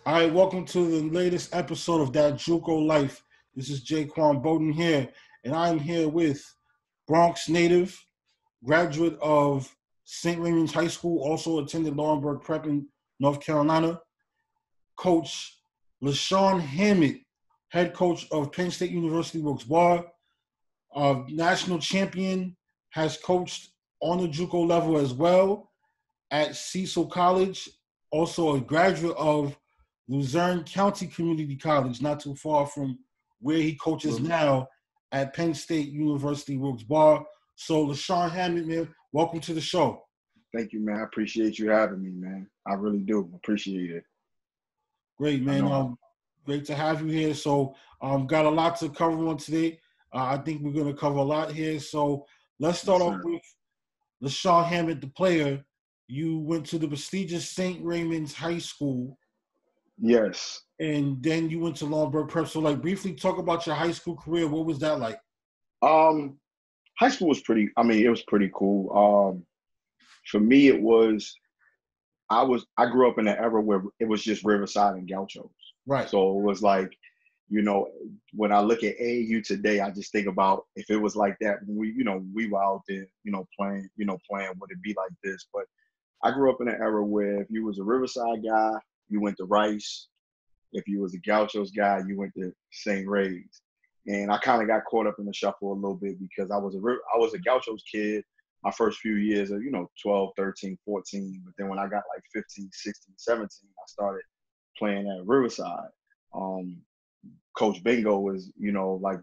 All right, welcome to the latest episode of That JUCO Life. This is Jaquan Bowden here, and I'm here with Bronx native, graduate of St. Raymond's High School, also attended Laurinburg Prep in North Carolina, Coach Leshawn Hammett, head coach of Penn State University Wilkes-Barre, national champion, has coached on the JUCO level as well at Cecil College, also a graduate of Luzerne County Community College, not too far from where he coaches now at Penn State University Wilkes-Barre. So, Leshawn Hammett, man, welcome to the show. Thank you, man. I appreciate you having me, man. I really do appreciate it. Great, man. Great to have you here. So, got a lot to cover on today. I think we're going to cover a lot here. So, let's start off with Leshawn Hammett, the player. You went to the prestigious St. Raymond's High School. Yes. And then you went to Laurinburg Prep. So, briefly talk about your high school career. What was that like? High school was it was pretty cool. For me, I grew up in an era where it was just Riverside and Gauchos. Right. So it was like, when I look at AAU today, I just think about if it was like that when we were out there, playing, would it be like this? But I grew up in an era where if you was a Riverside guy, you went to Rice. If you was a Gauchos guy, you went to St. Ray's. And I kind of got caught up in the shuffle a little bit because I was a Gauchos kid my first few years of, 12, 13, 14. But then when I got like 15, 16, 17, I started playing at Riverside. Coach Bingo was,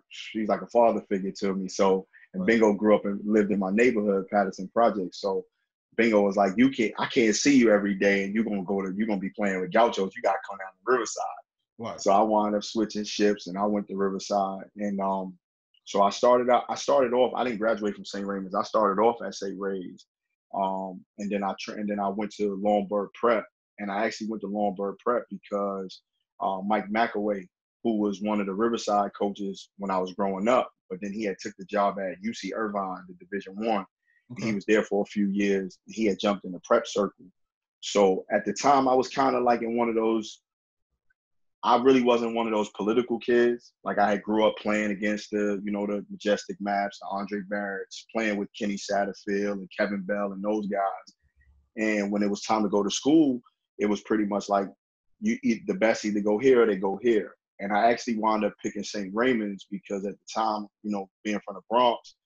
she's like a father figure to me. So, and Bingo grew up and lived in my neighborhood, Patterson Project. So Bingo was like, I can't see you every day and you're going to be playing with Gauchos. You got to come down to Riverside. Right. So I wound up switching ships and I went to Riverside. And so I started off, I didn't graduate from St. Raymond's. I started off at St. Ray's. And then I went to Laurinburg Prep. And I actually went to Laurinburg Prep because Mike McAway, who was one of the Riverside coaches when I was growing up, but then he had took the job at UC Irvine, the Division I. Okay. He was there for a few years. He had jumped in the prep circle. So at the time, I was kind of like in one of those, I really wasn't one of those political kids. Like I had grew up playing against the Majestic Maps, the Andre Barretts, playing with Kenny Satterfield and Kevin Bell and those guys. And when it was time to go to school, it was pretty much like the best either go here or they go here. And I actually wound up picking St. Raymond's because at the time, being from the Bronx,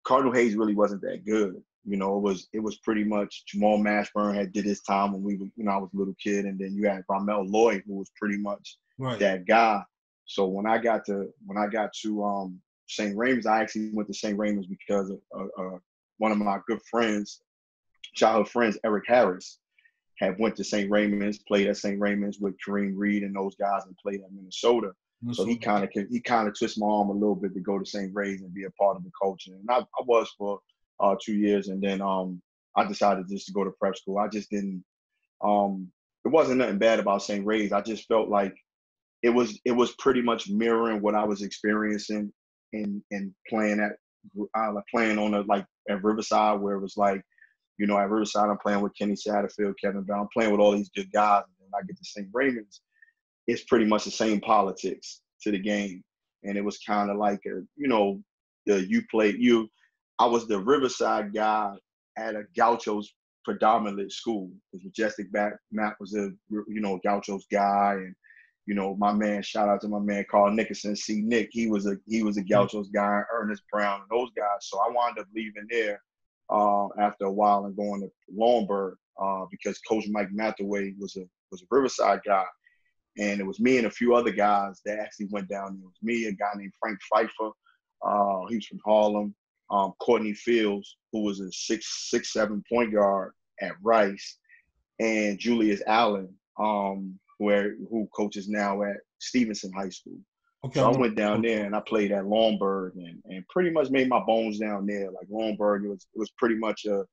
Cardinal Hayes really wasn't that good. It was pretty much Jamal Mashburn had did his time when I was a little kid, and then you had Ramel Lloyd, who was pretty much that guy. So when I got to St. Raymond's, I actually went to St. Raymond's because of one of my good friends, childhood friends, Eric Harris, had went to St. Raymond's, played at St. Raymond's with Kareem Reed and those guys, and played at Minnesota. So he kind of twisted my arm a little bit to go to St. Ray's and be a part of the coaching. And I was for 2 years, and then I decided just to go to prep school. I just didn't. It wasn't nothing bad about St. Ray's. I just felt like it was pretty much mirroring what I was experiencing in playing at Riverside, where it was like, at Riverside I'm playing with Kenny Satterfield, Kevin Bell, I'm playing with all these good guys, and then I get to St. Raymond's. It's pretty much the same politics to the game. And it was kind of like, I was the Riverside guy at a Gauchos predominant school. Because Majestic Matt was a, Gauchos guy. And, my man, shout out to my man, Carl Nickerson, C. Nick. He was a Gauchos guy, Ernest Brown, and those guys. So I wound up leaving there after a while and going to Laurinburg because Coach Mike McAway was a Riverside guy. And it was me and a few other guys that actually went down there. It was me, a guy named Frank Pfeiffer. He was from Harlem. Courtney Fields, who was a 6'7" point guard at Rice, and Julius Allen, who coaches now at Stevenson High School. Okay. So I went down there and I played at Laurinburg and pretty much made my bones down there. Like Laurinburg, it was pretty much a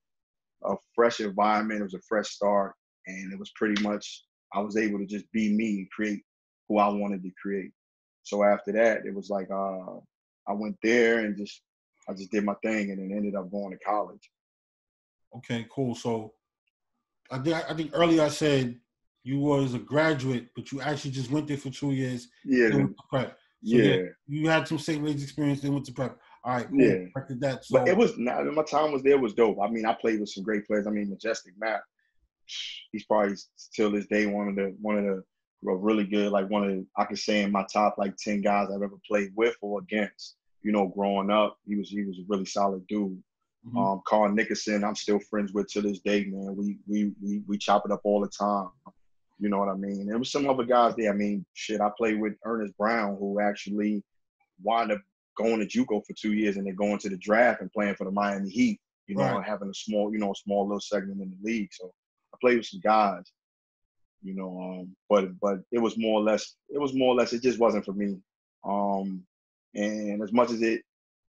fresh environment. It was a fresh start, and it was pretty much I was able to just be me and create who I wanted to create. So after that, it was like I went there and I just did my thing and then ended up going to college. Okay, cool. So I think earlier I said you was a graduate, but you actually just went there for 2 years. Yeah. Then went to prep. So Yeah. you had some St. Mary's experience, then went to prep. All right, cool. Yeah. That. So, but it was not. My time was there was dope. I mean, I played with some great players. I mean, Majestic Matt. He's probably still this day one of the really good, like I could say in my top like 10 guys I've ever played with or against. You know, growing up, he was a really solid dude. mm-hmm. Carl Nickerson, I'm still friends with to this day, man. We chop it up all the time. You know what I mean? There was some other guys there. I mean, shit, I played with Ernest Brown, who actually wound up going to JUCO for 2 years and then going to the draft and playing for the Miami Heat. You know, and having a small little segment in the league. So I played with some guys. You know, but it was more or less it just wasn't for me. And as much as it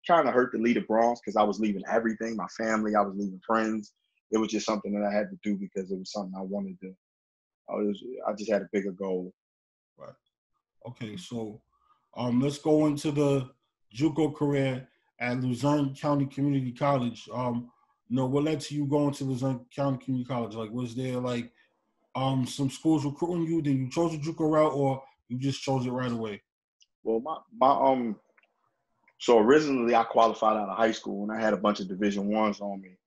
kind of hurt to leave the Bronx because I was leaving everything, my family, I was leaving friends. It was just something that I had to do because it was something I wanted to. I just had a bigger goal. Right. Okay, so let's go into the JUCO career at Luzerne County Community College. What led to you going to Luzerne County Community College? Like, was there like some schools recruiting you? Then you chose the JUCO route, or you just chose it right away? Well, my so originally I qualified out of high school and I had a bunch of Division I's on me.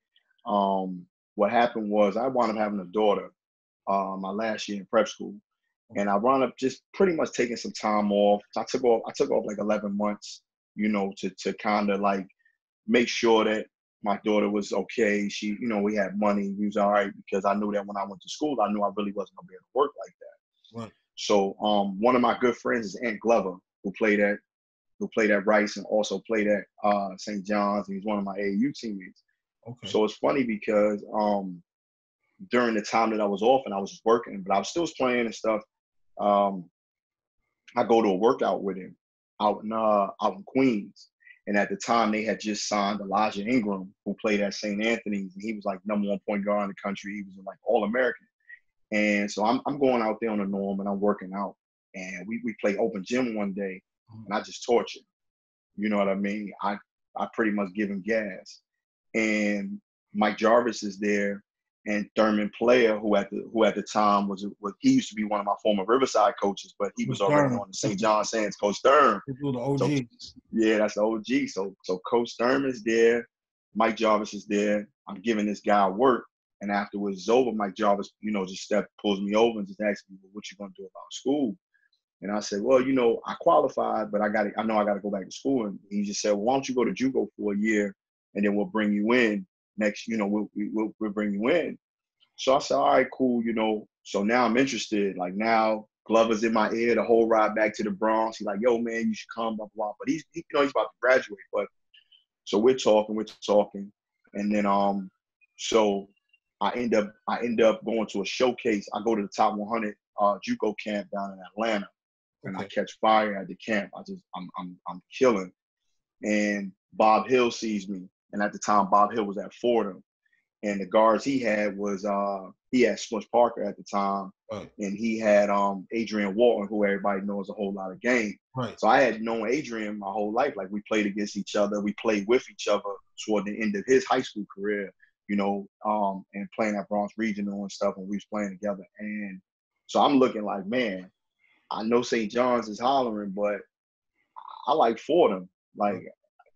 What happened was I wound up having a daughter my last year in prep school, and I wound up just pretty much taking some time off. I took off like 11 months, you know, to kind of like make sure that my daughter was okay. She, you know, we had money. We was all right because I knew that when I went to school, I knew I really wasn't gonna be able to work like that. Right. So one of my good friends is Ant Glover, who played at Rice and also played at St. John's, and he's one of my AAU teammates. Okay. So it's funny because during the time that I was off and I was just working, but I was still playing and stuff, I go to a workout with him out in Queens. And at the time, they had just signed Elijah Ingram, who played at St. Anthony's, and he was like #1 point guard in the country. He was like All-American. And so I'm going out there on the norm, and I'm working out. And we play open gym one day, and I just torch him. You know what I mean? I pretty much give him gas. And Mike Jarvis is there, and Thurman Player, who at the time was he used to be one of my former Riverside coaches, but he was already on the St. John Sands. Coach Thurman. The OG. So, yeah, that's the OG. So Coach Thurman is there, Mike Jarvis is there. I'm giving this guy work, and afterwards it's over. Mike Jarvis, you know, just pulls me over and just asks me, well, "What you gonna do about school?" And I said, "Well, you know, I qualified, but I know I got to go back to school." And he just said, well, "Why don't you go to JUCO for a year, and then we'll bring you in next. You know, we'll bring you in." So I said, "All right, cool." You know, so now I'm interested. Like now, Glover's in my ear the whole ride back to the Bronx. He's like, "Yo, man, you should come." Blah blah. But he's you know he's about to graduate. But so we're talking, and then so I end up going to a showcase. I go to the top 100 JUCO camp down in Atlanta. And I catch fire at the camp. I'm killing. And Bob Hill sees me. And at the time, Bob Hill was at Fordham. And the guards he had was he had Smush Parker at the time. Right. And he had Adrian Walton, who everybody knows a whole lot of game. Right. So I had known Adrian my whole life. Like we played against each other. We played with each other toward the end of his high school career, you know, and playing at Bronx Regional and stuff, and we was playing together. And so I'm looking like, man, I know St. John's is hollering, but I like Fordham. Like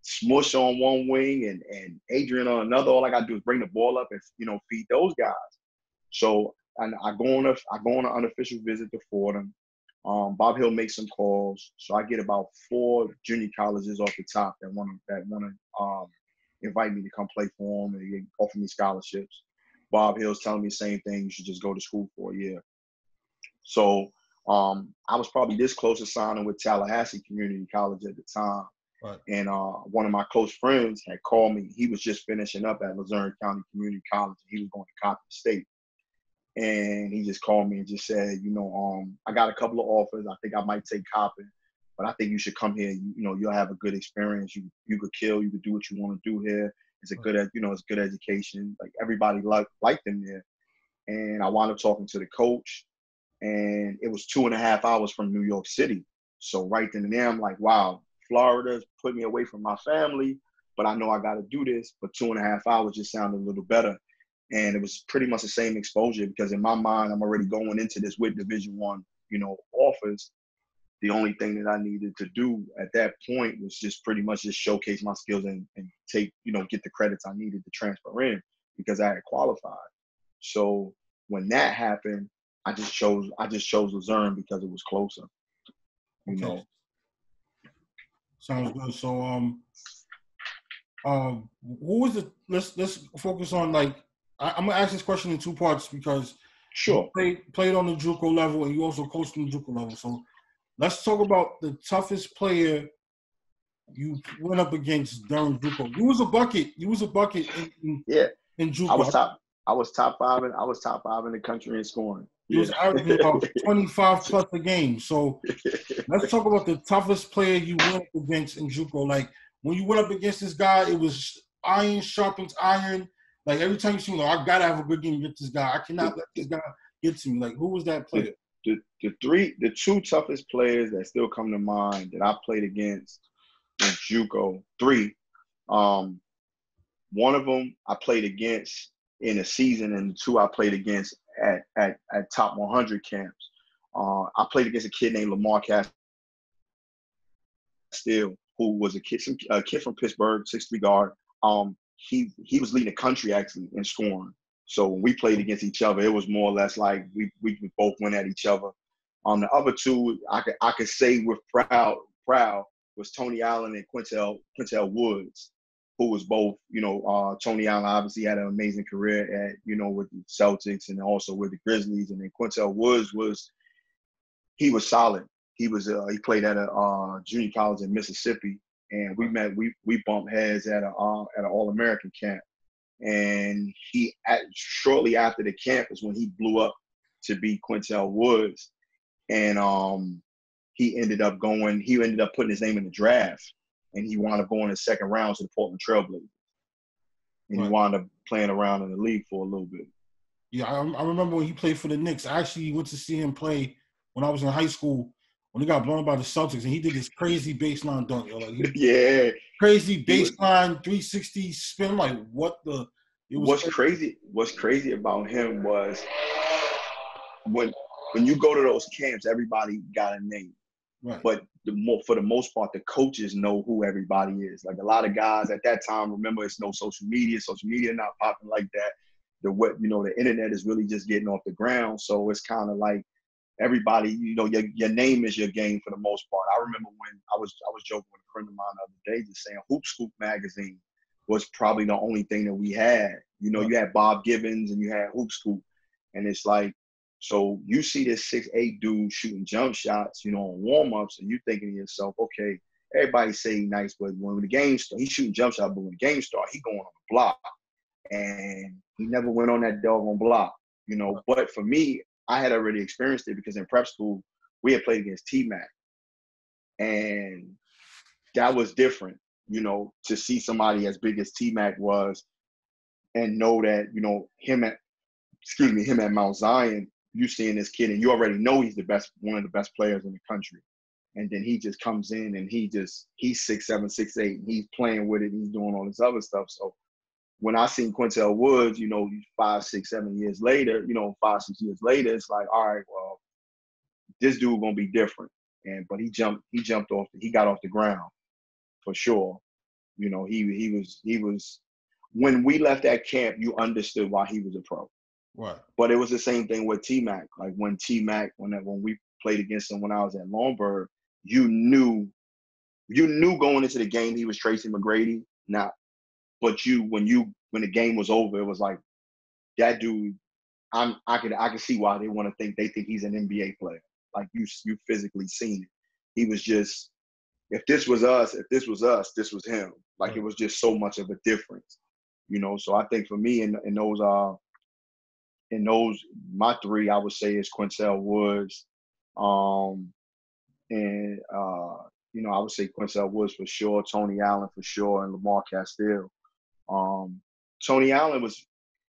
Smush on one wing and Adrian on another. All I gotta do is bring the ball up and, you know, feed those guys. So and I go on an unofficial visit to Fordham. Bob Hill makes some calls. So I get about 4 junior colleges off the top that want to invite me to come play for them and offer me scholarships. Bob Hill's telling me the same thing. You should just go to school for a year. So I was probably this close to signing with Tallahassee Community College at the time. Right. And one of my close friends had called me. He was just finishing up at Luzerne County Community College. He was going to Coppin State. And he just called me and just said, you know, I got a couple of offers. I think I might take Coppin, but I think you should come here. You know, you'll have a good experience. You could kill. You could do what you want to do here. It's a good, you know, it's good education. Like everybody liked him there. And I wound up talking to the coach. And it was 2.5 hours from New York City. So right then and there, I'm like, wow, Florida's put me away from my family, but I know I got to do this. But 2.5 hours just sounded a little better. And it was pretty much the same exposure because in my mind, I'm already going into this with Division I, offers. The only thing that I needed to do at that point was just pretty much just showcase my skills and take, get the credits I needed to transfer in because I had qualified. So when that happened, I just chose Luzerne because it was closer. Okay. Sounds good. So who was it? Let's focus on I'm gonna ask this question in two parts because sure you played on the JUCO level and you also coached on the JUCO level. So let's talk about the toughest player you went up against during JUCO. You was a bucket in JUCO. I was top five in the country in scoring. He was averaging about 25 plus a game. So let's talk about the toughest player you went up against in JUCO. Like when you went up against this guy, it was iron sharpens iron. Like every time you see me, I gotta have a good game to get this guy. I cannot let this guy get to me. Like who was that player? The two toughest players that still come to mind that I played against in JUCO, three. One of them I played against in a season, and two I played against at top 100 camps. I played against a kid named Lamar Castile, who was a kid from Pittsburgh, 6'3" guard. He was leading the country actually in scoring. So when we played against each other, it was more or less like we both went at each other. The other two I could say with proud was Tony Allen and Quintel Woods, who was both, Tony Allen obviously had an amazing career at, with the Celtics and also with the Grizzlies. And then Quintel Woods he was solid. He played at a junior college in Mississippi, and we bumped heads at an All-American camp. And shortly after the camp is when he blew up to be Quintel Woods. And he ended up putting his name in the draft, and he wound up going in the second round to the Portland Trailblazers. And he wound up playing around in the league for a little bit. Yeah, I remember when he played for the Knicks. I actually went to see him play when I was in high school when he got blown by the Celtics, and he did this crazy baseline dunk. Yeah. Crazy baseline 360 spin. I'm like, what the? What's crazy about him was when you go to those camps, everybody got a name. Right. But for the most part, the coaches know who everybody is. Like a lot of guys at that time, remember, it's no social media not popping like that. The internet is really just getting off the ground. So it's kind of like everybody, your name is your game for the most part. I remember when I was joking with a friend of mine the other day, just saying Hoop Scoop magazine was probably the only thing that we had. You had Bob Gibbons and you had Hoop Scoop. And it's like, so you see this 6'8" dude shooting jump shots, on warm-ups, and you're thinking to yourself, okay, everybody say nice, but when the game starts, he's shooting jump shots, but when the game starts, he going on the block. And he never went on that doggone block, But for me, I had already experienced it because in prep school, we had played against T-Mac. And that was different, to see somebody as big as T-Mac was and know that, him at Mount Zion, you seeing this kid and you already know he's one of the best players in the country. And then he just comes in and he's 6'7", 6'8", and he's playing with it and he's doing all this other stuff. So when I seen Quintel Woods, 5, 6, 7 years later, 5, 6 years later, it's like, all right, well, this dude gonna be different. But he got off the ground for sure. He was when we left that camp, you understood why he was a pro. Right. But it was the same thing with T-Mac. Like when T-Mac, when we played against him when I was at Longburg, you knew going into the game he was Tracy McGrady. But when the game was over, it was like that dude. I could see why they think he's an NBA player. Like you physically seen it. He was just, if this was us, this was him. Like it was just so much of a difference, So I think for me in those, my three, I would say is Quintel Woods, I would say Quintel Woods for sure, Tony Allen for sure, and Lamar Castile. Tony Allen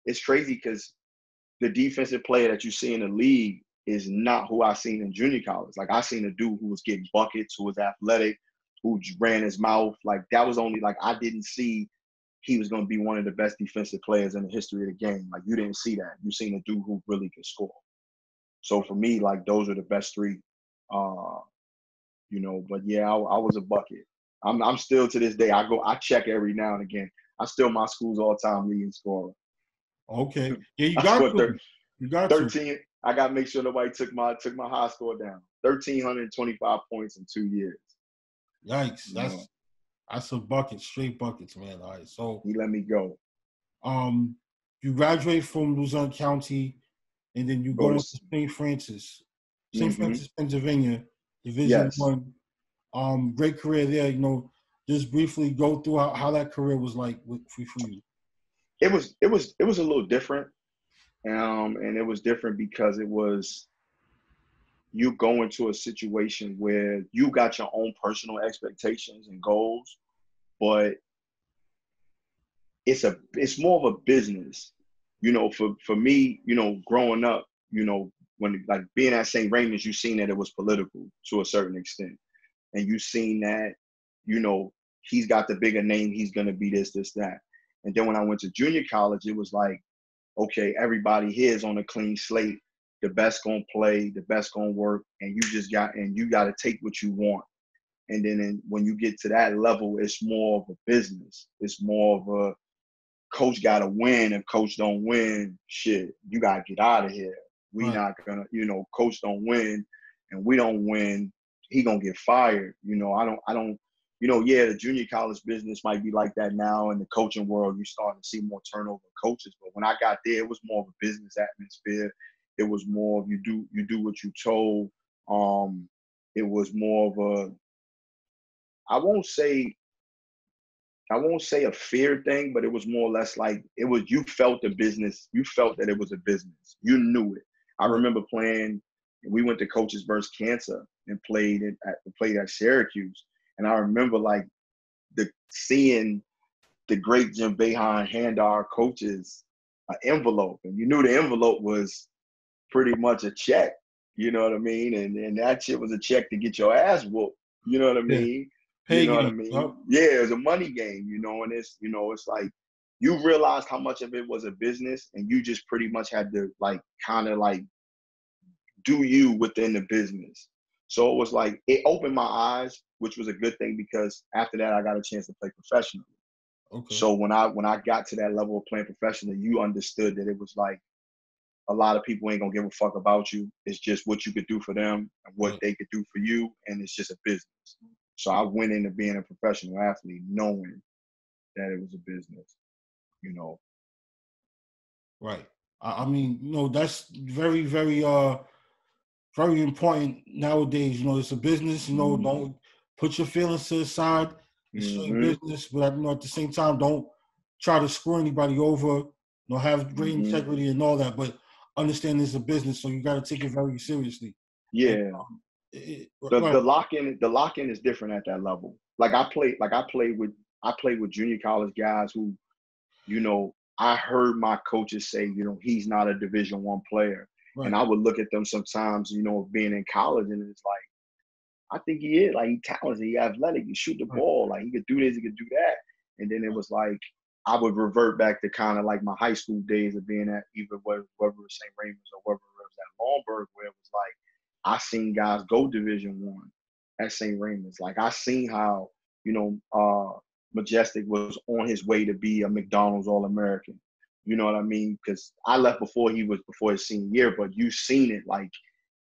it's crazy because the defensive player that you see in the league is not who I seen in junior college. Like I seen a dude who was getting buckets, who was athletic, who ran his mouth. Like that was only like I didn't see he was going to be one of the best defensive players in the history of the game. Like, you didn't see that. You seen a dude who really could score. So for me, like, those are the best three. You know, but yeah, I was a bucket. I'm still to this day. I check every now and again. I'm still my school's all-time leading scorer. Okay. Yeah, you I got scored to. You got 13. to. I got to make sure nobody took my high score down. 1,325 points in 2 years. Yikes. You know, That's a bucket, straight buckets, man. All right. So he let me go. You graduate from Luzerne County, and then you go into St. Francis, Pennsylvania, Division I. Great career there. You know, just briefly go through how that career was like for you. It was a little different, and it was different because it was you go into a situation where you got your own personal expectations and goals, but it's more of a business. You know, for me, you know, growing up, you know, when like being at St. Raymond's, you seen that it was political to a certain extent. And you seen that, you know, he's got the bigger name, he's gonna be this, that. And then when I went to junior college, it was like, okay, everybody here is on a clean slate. The best gonna play, the best gonna work, and you got to take what you want. And then when you get to that level, it's more of a business. It's more of a coach got to win. If coach don't win, shit, you got to get out of here. We not gonna, you know, coach don't win, and we don't win, he gonna get fired. You know, I don't. You know, yeah, the junior college business might be like that now. In the coaching world, you starting to see more turnover of coaches. But when I got there, it was more of a business atmosphere. It was more of you do what you told. It was more of a, I won't say a fear thing, but it was more or less like it was, you felt the business. You felt that it was a business. You knew it. I remember playing, we went to Coaches vs. Cancer and played at Syracuse. And I remember like seeing the great Jim Boeheim hand our coaches an envelope. And you knew the envelope was pretty much a check. You know what I mean? And that shit was a check to get your ass whooped. You know what I mean? You know what I mean? Yep. Yeah, it was a money game, you know, and it's, you know, it's like you realized how much of it was a business, and you just pretty much had to like kind of like do you within the business. So it was like, it opened my eyes, which was a good thing, because after that I got a chance to play professionally. Okay. So when I got to that level of playing professionally, you understood that it was like a lot of people ain't gonna give a fuck about you. It's just what you could do for them and what they could do for you, and it's just a business. So I went into being a professional athlete knowing that it was a business, you know. Right. I mean, you know, that's very, very, very important nowadays. You know, it's a business. You know, don't put your feelings to the side. It's straight business, but you know, at the same time, don't try to screw anybody over. You know, have great integrity and all that, but understand it's a business, so you got to take it very seriously. Yeah. And, the lock-in is different at that level. Like I played with junior college guys who, you know, I heard my coaches say, you know, he's not a Division I player. Right. And I would look at them sometimes, you know, being in college, and it's like, I think he is. Like, he's talented, he's athletic, he shoot the ball, like he could do this, he could do that. And then it was like, I would revert back to kind of like my high school days of being at either whether it was St. Raymond's or whether it was at Longburg, where it was like, I seen guys go Division I at St. Raymond's. Like, I seen how, you know, Majestic was on his way to be a McDonald's All-American. You know what I mean? Because I left before his senior year, but you seen it, like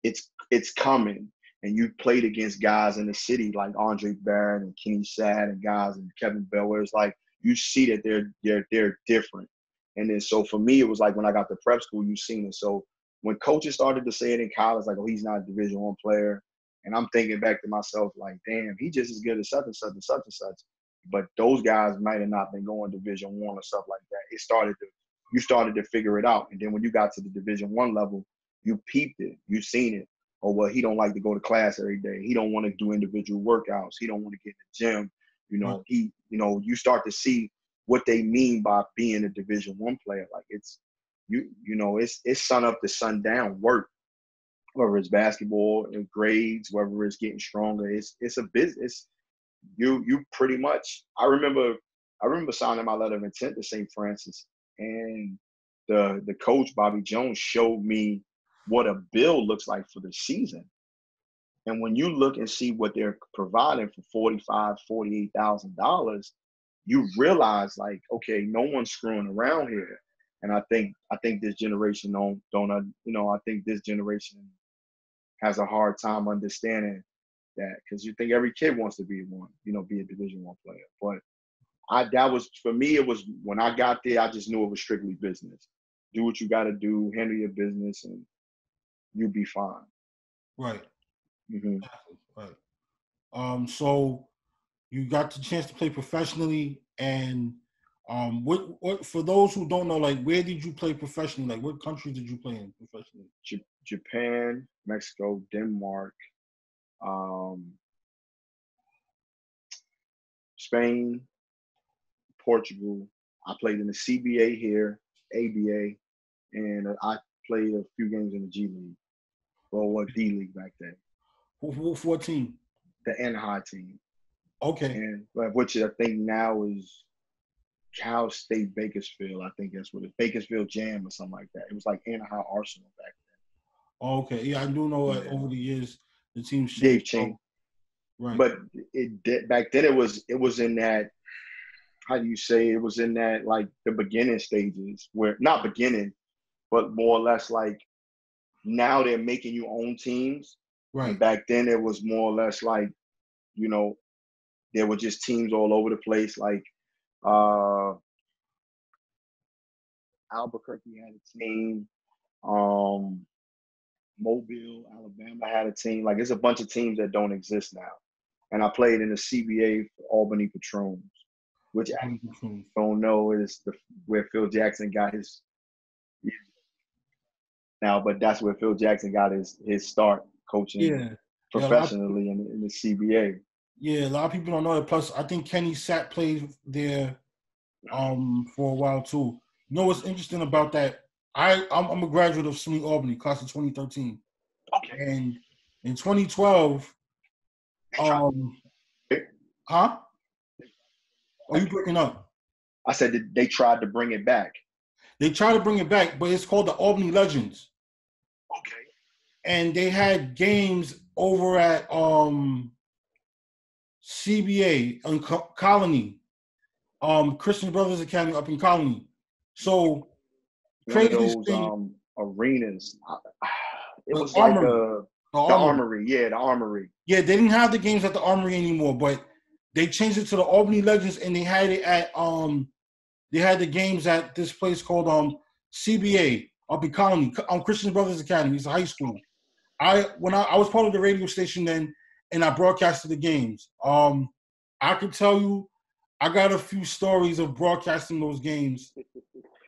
it's coming. And you played against guys in the city like Andre Barrett and Kenny Sad and guys and Kevin Bell, where it's like you see that they're different. And then so for me, it was like when I got to prep school, you seen it. So when coaches started to say it in college, like, oh, he's not a Division I player, and I'm thinking back to myself, like, damn, he just as good as such and such and such and such. But those guys might have not been going Division I or stuff like that. You started to figure it out. And then when you got to the Division I level, you peeped it. You seen it. Oh, well, he don't like to go to class every day. He don't want to do individual workouts. He don't want to get in the gym. You know, you start to see what they mean by being a Division I player. Like, it's, you know, it's sun up to sundown work, whether it's basketball and grades, whether it's getting stronger. It's a business. You pretty much, I remember I remember signing my letter of intent to St. Francis, and the coach, Bobby Jones, showed me what a bill looks like for the season. And when you look and see what they're providing for $45,000, $48,000, you realize, like, okay, no one's screwing around here. And I think this generation I think this generation has a hard time understanding that, because you think every kid wants to be a Division I player. But that was, for me, it was, when I got there, I just knew it was strictly business. Do what you got to do, handle your business, and you'll be fine. Right. Mm-hmm. Right. So you got the chance to play professionally, and what for those who don't know, like, where did you play professionally? Like, what countries did you play in professionally? Japan, Mexico, Denmark, Spain, Portugal. I played in the CBA here, ABA, and I played a few games in the G League, or D League back then. What team? The Anaheim team. Okay. And which I think now is Cal State Bakersfield. I think that's what it is. Bakersfield Jam or something like that. It was like Anaheim Arsenal back then. Okay. Yeah, I do know that over the years the team changed. Right. But back then it was in that, how do you say, it was in that, like, the beginning stages, where, not beginning, but more or less like, now they're making you own teams. Right. And back then it was more or less like, there were just teams all over the place. Like Albuquerque had a team. Mobile, Alabama had a team. Like, there's a bunch of teams that don't exist now. And I played in the CBA for Albany Patrons, which I don't know is where Phil Jackson got his now, but that's where Phil Jackson got his start coaching professionally in the CBA. Yeah, a lot of people don't know that. Plus, I think Kenny Sapp played there for a while too. You know what's interesting about that? I'm a graduate of SUNY Albany, class of 2013. Okay. And in 2012, huh? Are you breaking up? I said that they tried to bring it back. They tried to bring it back, but it's called the Albany Legends. Okay. And they had games over at CBA in Colony, Christian Brothers Academy up in Colony. So crazy thing, arenas. It was like the Armory. Yeah, the Armory. Yeah, they didn't have the games at the Armory anymore, but they changed it to the Albany Legends, and they had it at they had the games at this place called CBA up in Colony, Christian Brothers Academy. It's a high school. I was part of the radio station then, and I broadcasted the games. I could tell you, I got a few stories of broadcasting those games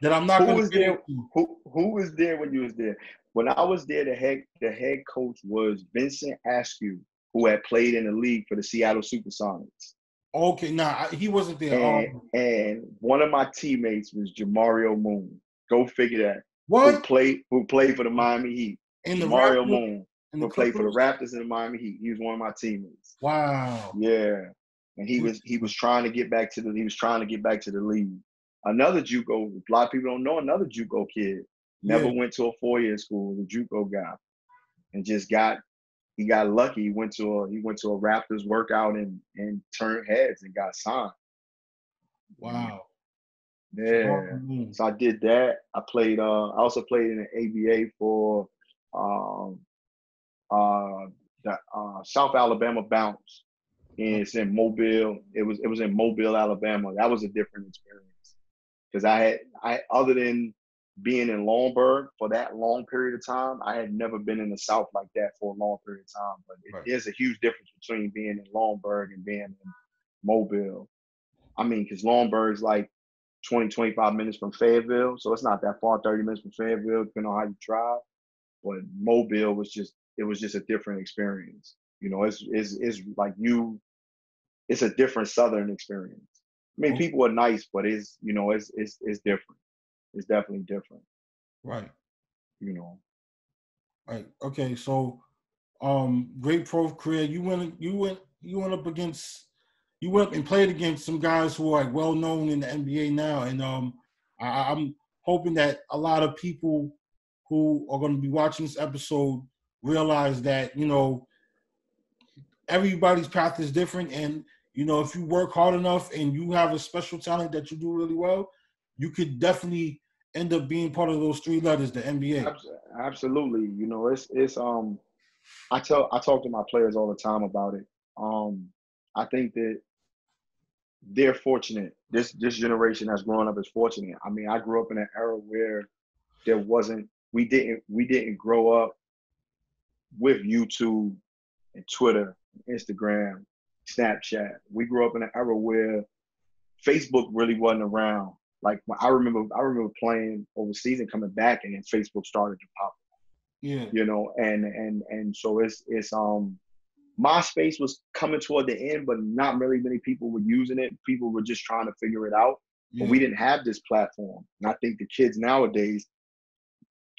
that I'm not going to get into. Who was there when you was there? When I was there, the head coach was Vincent Askew, who had played in the league for the Seattle Supersonics. Okay, he wasn't there. And one of my teammates was Jamario Moon. Go figure that. What? Who played for the Miami Heat. And Jamario Moon, who played for the Raptors and the Miami Heat. He was one of my teammates. Wow. Yeah. And he was trying to get back to the league. Another JUCO, a lot of people don't know, another JUCO kid. Never went to a 4-year school, was a JUCO guy. And he got lucky. He went to a Raptors workout and turned heads and got signed. Wow. Yeah. So I did that. I also played in the ABA for the South Alabama Bounce. And it's in Mobile. It was in Mobile, Alabama. That was a different experience. Because I other than being in Longburg for that long period of time, I had never been in the South like that for a long period of time. But there's a huge difference between being in Longburg and being in Mobile. I mean, because Longburg's like 20, 25 minutes from Fayetteville, so it's not that far, 30 minutes from Fayetteville, depending on how you drive. But Mobile was just a different experience. It's like it's a different Southern experience. I mean, people are nice, but it's different. It's definitely different. Right. Right. Okay. So, great pro career. You went up against you went and played against some guys who are like well known in the NBA now, and I'm hoping that a lot of people who are going to be watching this episode realize that, you know, everybody's path is different, and you know, if you work hard enough and you have a special talent that you do really well, you could definitely end up being part of those three letters, the NBA. Absolutely. You know, it's I talk to my players all the time about it. I think that they're fortunate. This generation that's growing up is fortunate. I mean, I grew up in an era where we didn't grow up with YouTube and Twitter, Instagram, Snapchat. We grew up in an era where Facebook really wasn't around. Like when I remember playing overseas and coming back, and then Facebook started to pop. Yeah. You know, and so it's MySpace was coming toward the end, but not really many people were using it. People were just trying to figure it out. Yeah. But we didn't have this platform. And I think the kids nowadays,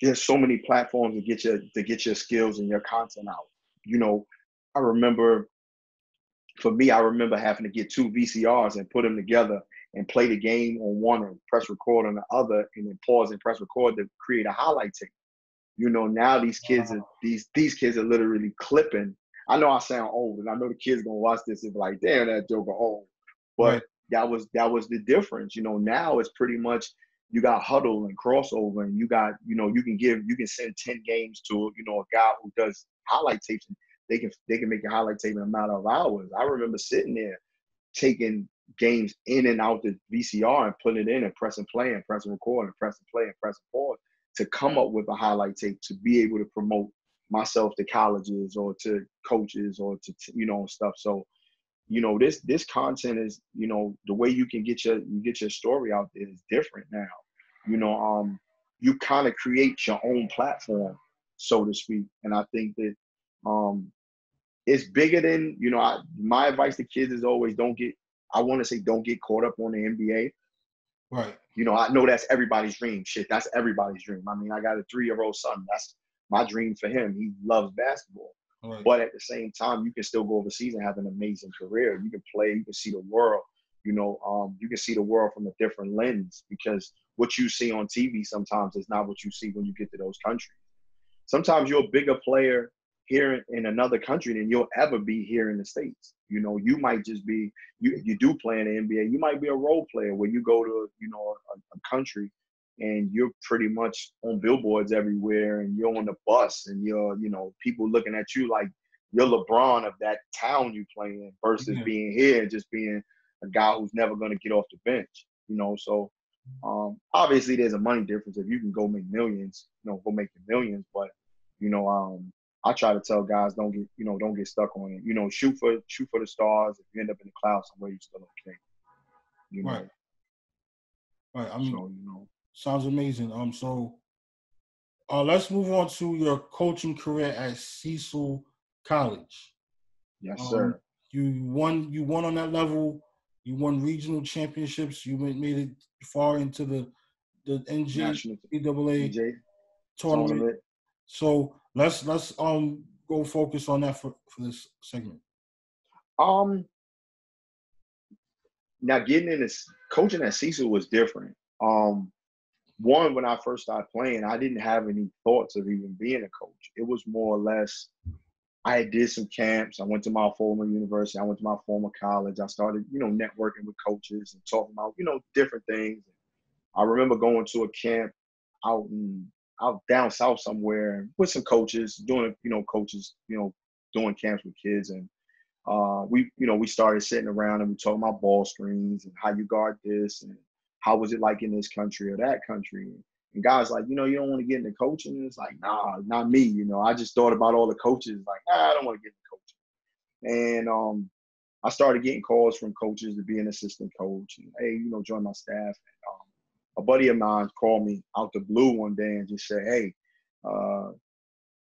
there's so many platforms to get your skills and your content out. You know, for me, I remember having to get 2 VCRs and put them together and play the game on one and press record on the other, and then pause and press record to create a highlight tape. You know, now these kids are these kids are literally clipping. I know I sound old, and I know the kids gonna watch this and be like, "Damn, that joker old." But that was the difference. You know, now it's pretty much you got huddle and crossover, and you got, you know, you can send 10 games to, you know, a guy who does highlight tapes, and they can make a highlight tape in a matter of hours. I remember sitting there taking games in and out the VCR and putting it in and pressing play and pressing record and pressing play and pressing pause to come up with a highlight tape to be able to promote myself to colleges or to coaches or to, you know, stuff. So, you know, this content is, you know, the way you can get your story out there is different now. You know, you kind of create your own platform, so to speak. And I think that it's bigger than, you know, my advice to kids is always don't get caught up on the NBA. Right. You know, I know that's everybody's dream. Shit, that's everybody's dream. I mean, I got a 3-year-old son. That's my dream for him. He loves basketball. Right. But at the same time, you can still go overseas and have an amazing career. You can play, you can see the world. You know, you can see the world from a different lens, because what you see on TV sometimes is not what you see when you get to those countries. Sometimes you're a bigger player here in another country than you'll ever be here in the States. You know, you might just be, you do play in the NBA, you might be a role player where you go to, you know, a country and you're pretty much on billboards everywhere, and you're on the bus, and you're, you know, people looking at you like you're LeBron of that town you play in, versus being here and just being a guy who's never going to get off the bench, you know. So obviously there's a money difference. If you can go make millions, you know, go make the millions. But, you know, I try to tell guys, don't get stuck on it. You know, shoot for the stars. If you end up in the clouds somewhere, you're still okay. You know? Right. I mean, so, you know. Sounds amazing. So let's move on to your coaching career at Cecil College. Yes, sir. You won on that level. You won regional championships. You made it far into the NJCAA tournament. So let's go focus on that for this segment. Now getting into coaching at Cecil was different. One, when I first started playing, I didn't have any thoughts of even being a coach. It was more or less, I did some camps. I went to my former university. I went to my former college. I started, you know, networking with coaches and talking about, you know, different things. I remember going to a camp out down south somewhere with some coaches, doing camps with kids. And we started sitting around and we talking about ball screens and how you guard this and how was it like in this country or that country. And guys like, you know, you don't want to get into coaching. And it's like, nah, not me. You know, I just thought about all the coaches like, I don't want to get into coaching. And I started getting calls from coaches to be an assistant coach and, hey, you know, join my staff. And a buddy of mine called me out the blue one day and just said, hey,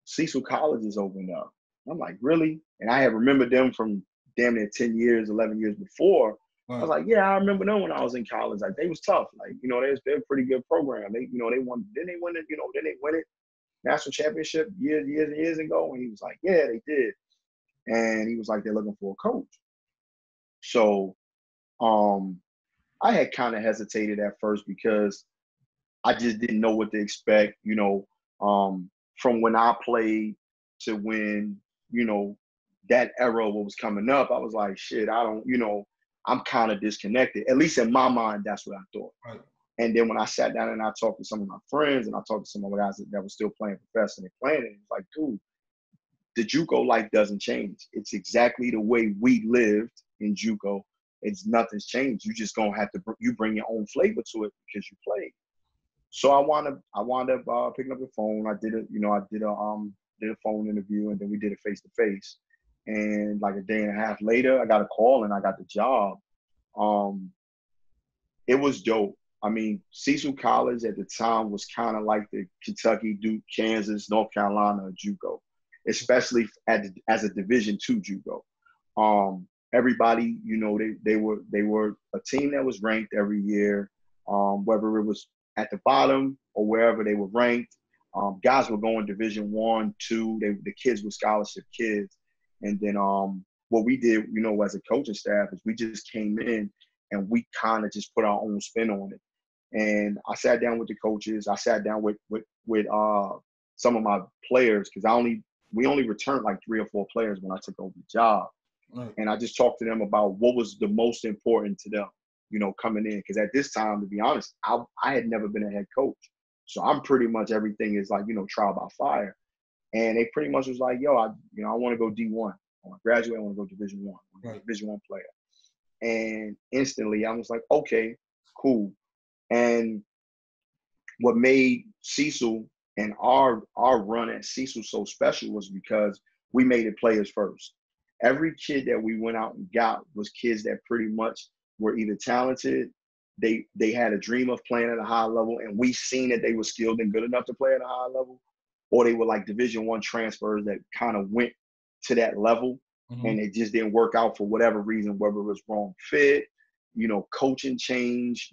Cecil College is opened up. I'm like, really? And I had remembered them from damn near 10 years, 11 years before. Right. I was like, yeah, I remember them when I was in college. Like, they was tough. Like, you know, they're a pretty good program. They won. Didn't they win it national championship years ago? And he was like, yeah, they did. And he was like, they're looking for a coach. So I had kind of hesitated at first because I just didn't know what to expect, from when I played to when, that era what was coming up. I was like, shit, I don't, I'm kind of disconnected. At least in my mind, that's what I thought. Right. And then when I sat down and I talked to some of my friends and I talked to some of the guys that were still playing professionally playing, it was like, dude, the JUCO life doesn't change. It's exactly the way we lived in JUCO. Nothing's changed. You just gonna have to you bring your own flavor to it because you played. So I wound up picking up the phone. I did a phone interview, and then we did it face to face. And like a day and a half later, I got a call and I got the job. It was dope. I mean, Cecil College at the time was kind of like the Kentucky, Duke, Kansas, North Carolina JUCO, especially as a Division II JUCO. Everybody, they were a team that was ranked every year, whether it was at the bottom or wherever they were ranked. Guys were going Division I, II. The kids were scholarship kids. And then what we did, as a coaching staff is we just came in and we kind of just put our own spin on it. And I sat down with the coaches. I sat down with some of my players because we only returned like 3 or 4 players when I took over the job. Right. And I just talked to them about what was the most important to them, coming in. Because at this time, to be honest, I had never been a head coach. So I'm pretty much everything is like, trial by fire. And they pretty much was like, yo, I want to go D1. I want to graduate. I want to go Division I. Right. Division I player. And instantly I was like, okay, cool. And what made Cecil and our run at Cecil so special was because we made it players first. Every kid that we went out and got was kids that pretty much were either talented, they had a dream of playing at a high level, and we seen that they were skilled and good enough to play at a high level, or they were like Division I transfers that kind of went to that level, and it just didn't work out for whatever reason, whether it was wrong fit, coaching change,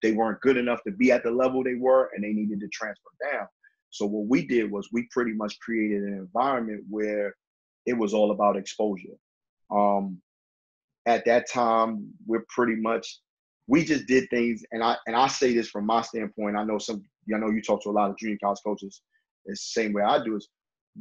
they weren't good enough to be at the level they were, and they needed to transfer down. So what we did was we pretty much created an environment where it was all about exposure. At that time, we just did things, and I say this from my standpoint. I know you talk to a lot of junior college coaches. It's the same way I do. Is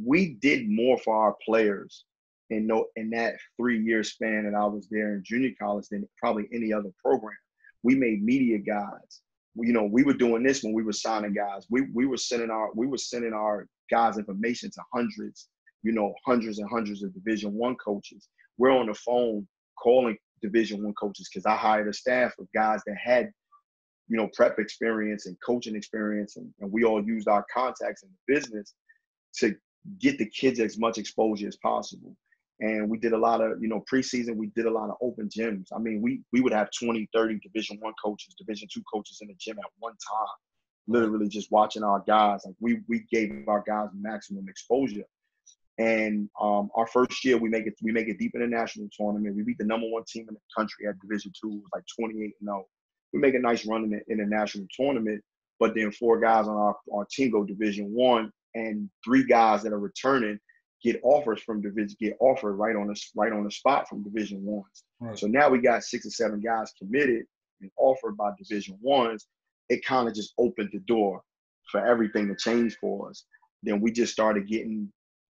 we did more for our players in that 3-year span that I was there in junior college than probably any other program. We made media guides. We were doing this when we were signing guys. We were sending our guys information to hundreds and hundreds of Division I coaches. We're on the phone calling Division I coaches because I hired a staff of guys that had, prep experience and coaching experience, and we all used our contacts in the business to get the kids as much exposure as possible. And we did a lot of, preseason, we did a lot of open gyms. I mean, we would have 20, 30 Division I coaches, Division II coaches in the gym at one time, literally just watching our guys. Like we gave our guys maximum exposure. And our first year, we make it deep in the national tournament. We beat the number 1 team in the country at Division II. It was like 28-0. We make a nice run in the national tournament, but then 4 guys on our team go Division I, and 3 guys that are returning get offers right on the spot from Division I's. Right. So now we got 6 or 7 guys committed and offered by Division I's. It kind of just opened the door for everything to change for us. Then we just started getting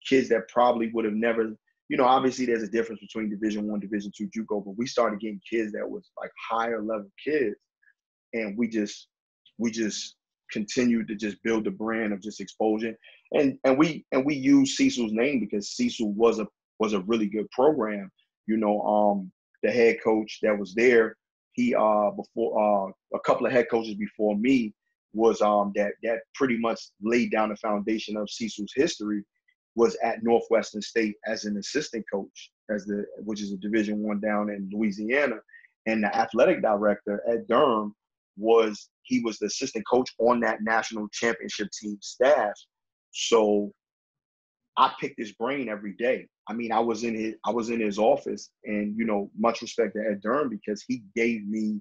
kids that probably would have never, obviously there's a difference between Division I, Division II JUCO, but we started getting kids that was like higher level kids. And we just continued to just build the brand of just exposure. And we use Cecil's name because Cecil was a really good program. The head coach that was there, he before a couple of head coaches before me was that pretty much laid down the foundation of Cecil's history, was at Northwestern State as an assistant coach, which is a Division I down in Louisiana. And the athletic director at Durham was the assistant coach on that national championship team staff. So I picked his brain every day. I mean, I was in his office, and much respect to Ed Durham because he gave me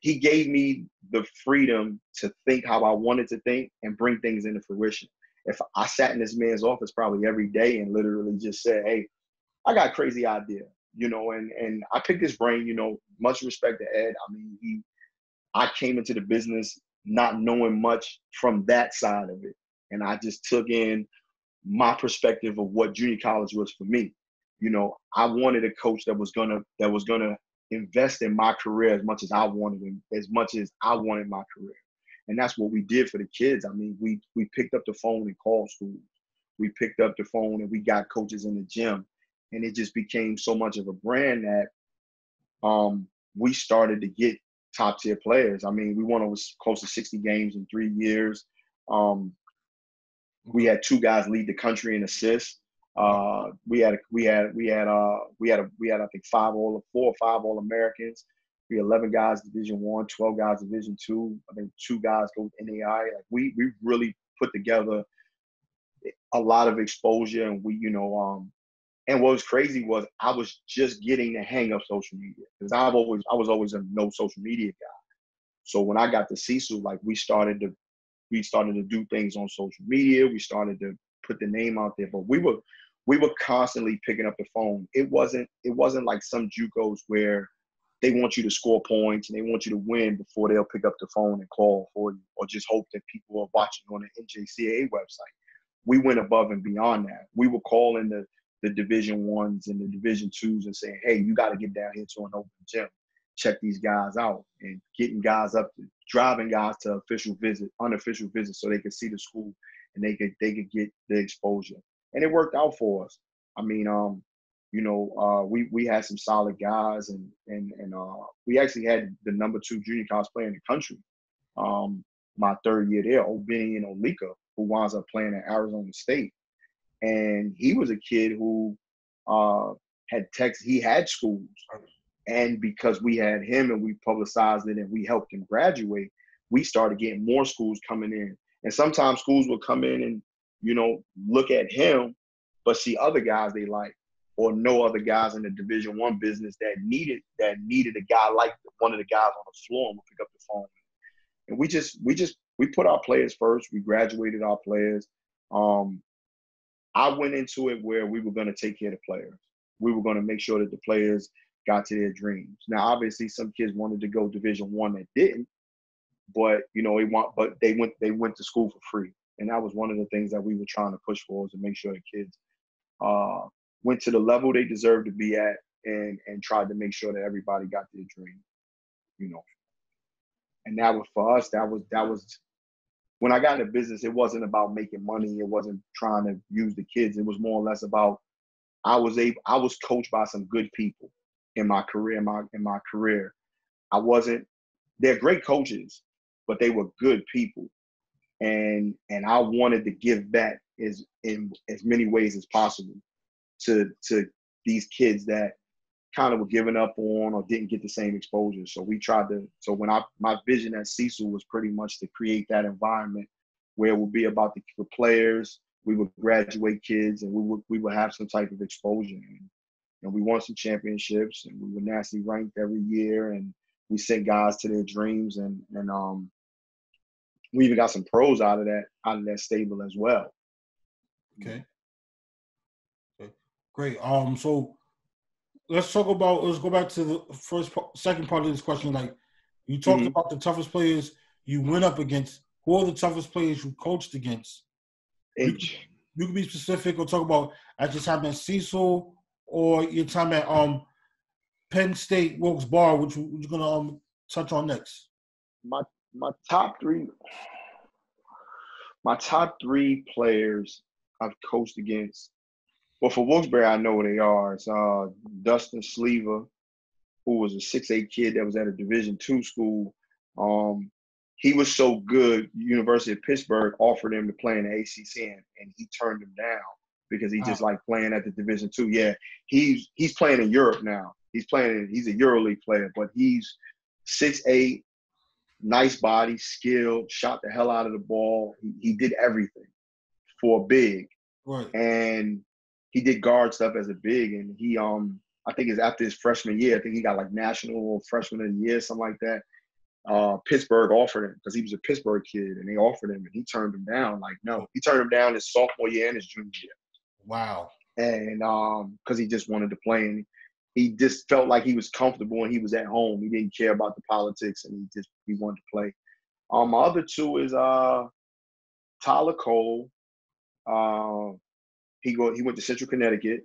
the freedom to think how I wanted to think and bring things into fruition. If I sat in this man's office probably every day and literally just said, hey, I got a crazy idea. and I picked his brain, much respect to Ed. I mean, I came into the business not knowing much from that side of it. And I just took in my perspective of what junior college was for me. I wanted a coach that was gonna invest in my career as much as I wanted my career. And that's what we did for the kids. I mean, we picked up the phone and called schools. We picked up the phone and we got coaches in the gym. And it just became so much of a brand that we started to get top tier players. I mean, we won over close to 60 games in 3 years. We had 2 guys lead the country in assists. We had I think 4 or 5 All-Americans. We had 11 guys Division I, 12 guys Division II. I think 2 guys go with NAI. Like we really put together a lot of exposure, and and what was crazy was I was just getting the hang of social media, because I was always a no social media guy. So when I got to Cecil, like we started to do things on social media. We started to put the name out there, but we were constantly picking up the phone. It wasn't like some JUCOs where they want you to score points and they want you to win before they'll pick up the phone and call for you, or just hope that people are watching on the NJCAA website. We went above and beyond that. We were calling the Division I's and the Division II's and saying, hey, you got to get down here to an open gym. Check these guys out, and getting guys driving guys to unofficial visits so they could see the school and they could get the exposure. And it worked out for us. I mean, we had some solid guys, and we actually had the number 2 junior college player in the country my 3rd year there, Obinion Olika, who winds up playing at Arizona State. And he was a kid who he had schools. And because we had him and we publicized it and we helped him graduate, we started getting more schools coming in. And sometimes schools would come in and, look at him, but see other guys they like, or know other guys in the Division I business that needed a guy like one of the guys on the floor, and we'll pick up the phone. And we put our players first. We graduated our players. I went into it where we were going to take care of the players. We were going to make sure that the players got to their dreams. Now, obviously, some kids wanted to go Division I that didn't, but they went to school for free, and that was one of the things that we were trying to push for, was to make sure the kids went to the level they deserved to be at, and tried to make sure that everybody got their dream. And that was, for us, that was when I got into business. It wasn't about making money. It wasn't trying to use the kids. It was more or less about I was coached by some good people in my career. They're great coaches, but they were good people. And I wanted to give back in as many ways as possible to these kids that kind of were giving up on or didn't get the same exposure. So we tried to, my vision at Cecil was pretty much to create that environment where it would be about the players. We would graduate kids, and we would have some type of exposure. And we won some championships, and we were nationally ranked every year, and we sent guys to their dreams, and we even got some pros out of that stable as well. Okay. Great. So let's go back to the second part of this question. Like, you talked about the toughest players you went up against. Who are the toughest players you coached against? You can be specific, or talk about at your time at Cecil or your time at Penn State Wilkes-Barre, which you're gonna touch on next. My top three players I've coached against. Well, for Wilkes-Barre, I know who they are. It's Dustin Sleever, who was a 6'8" kid that was at a Division II school. He was so good, University of Pittsburgh offered him to play in the ACC, and he turned him down because he just liked playing at the Division II. Yeah, he's playing in Europe now. He's a EuroLeague player, but he's 6'8", nice body, skilled, shot the hell out of the ball. He did everything for a big. Right. And he did guard stuff as a big, and he I think it's after his freshman year, I think he got like national freshman of the year, something like that. Pittsburgh offered him because he was a Pittsburgh kid, and they offered him, and he turned him down. Like, no, he turned him down his sophomore year and his junior year. Wow. And because he just wanted to play, he just felt like he was comfortable and he was at home. He didn't care about the politics, and he wanted to play. My other two is Tyler Cole. He went to Central Connecticut.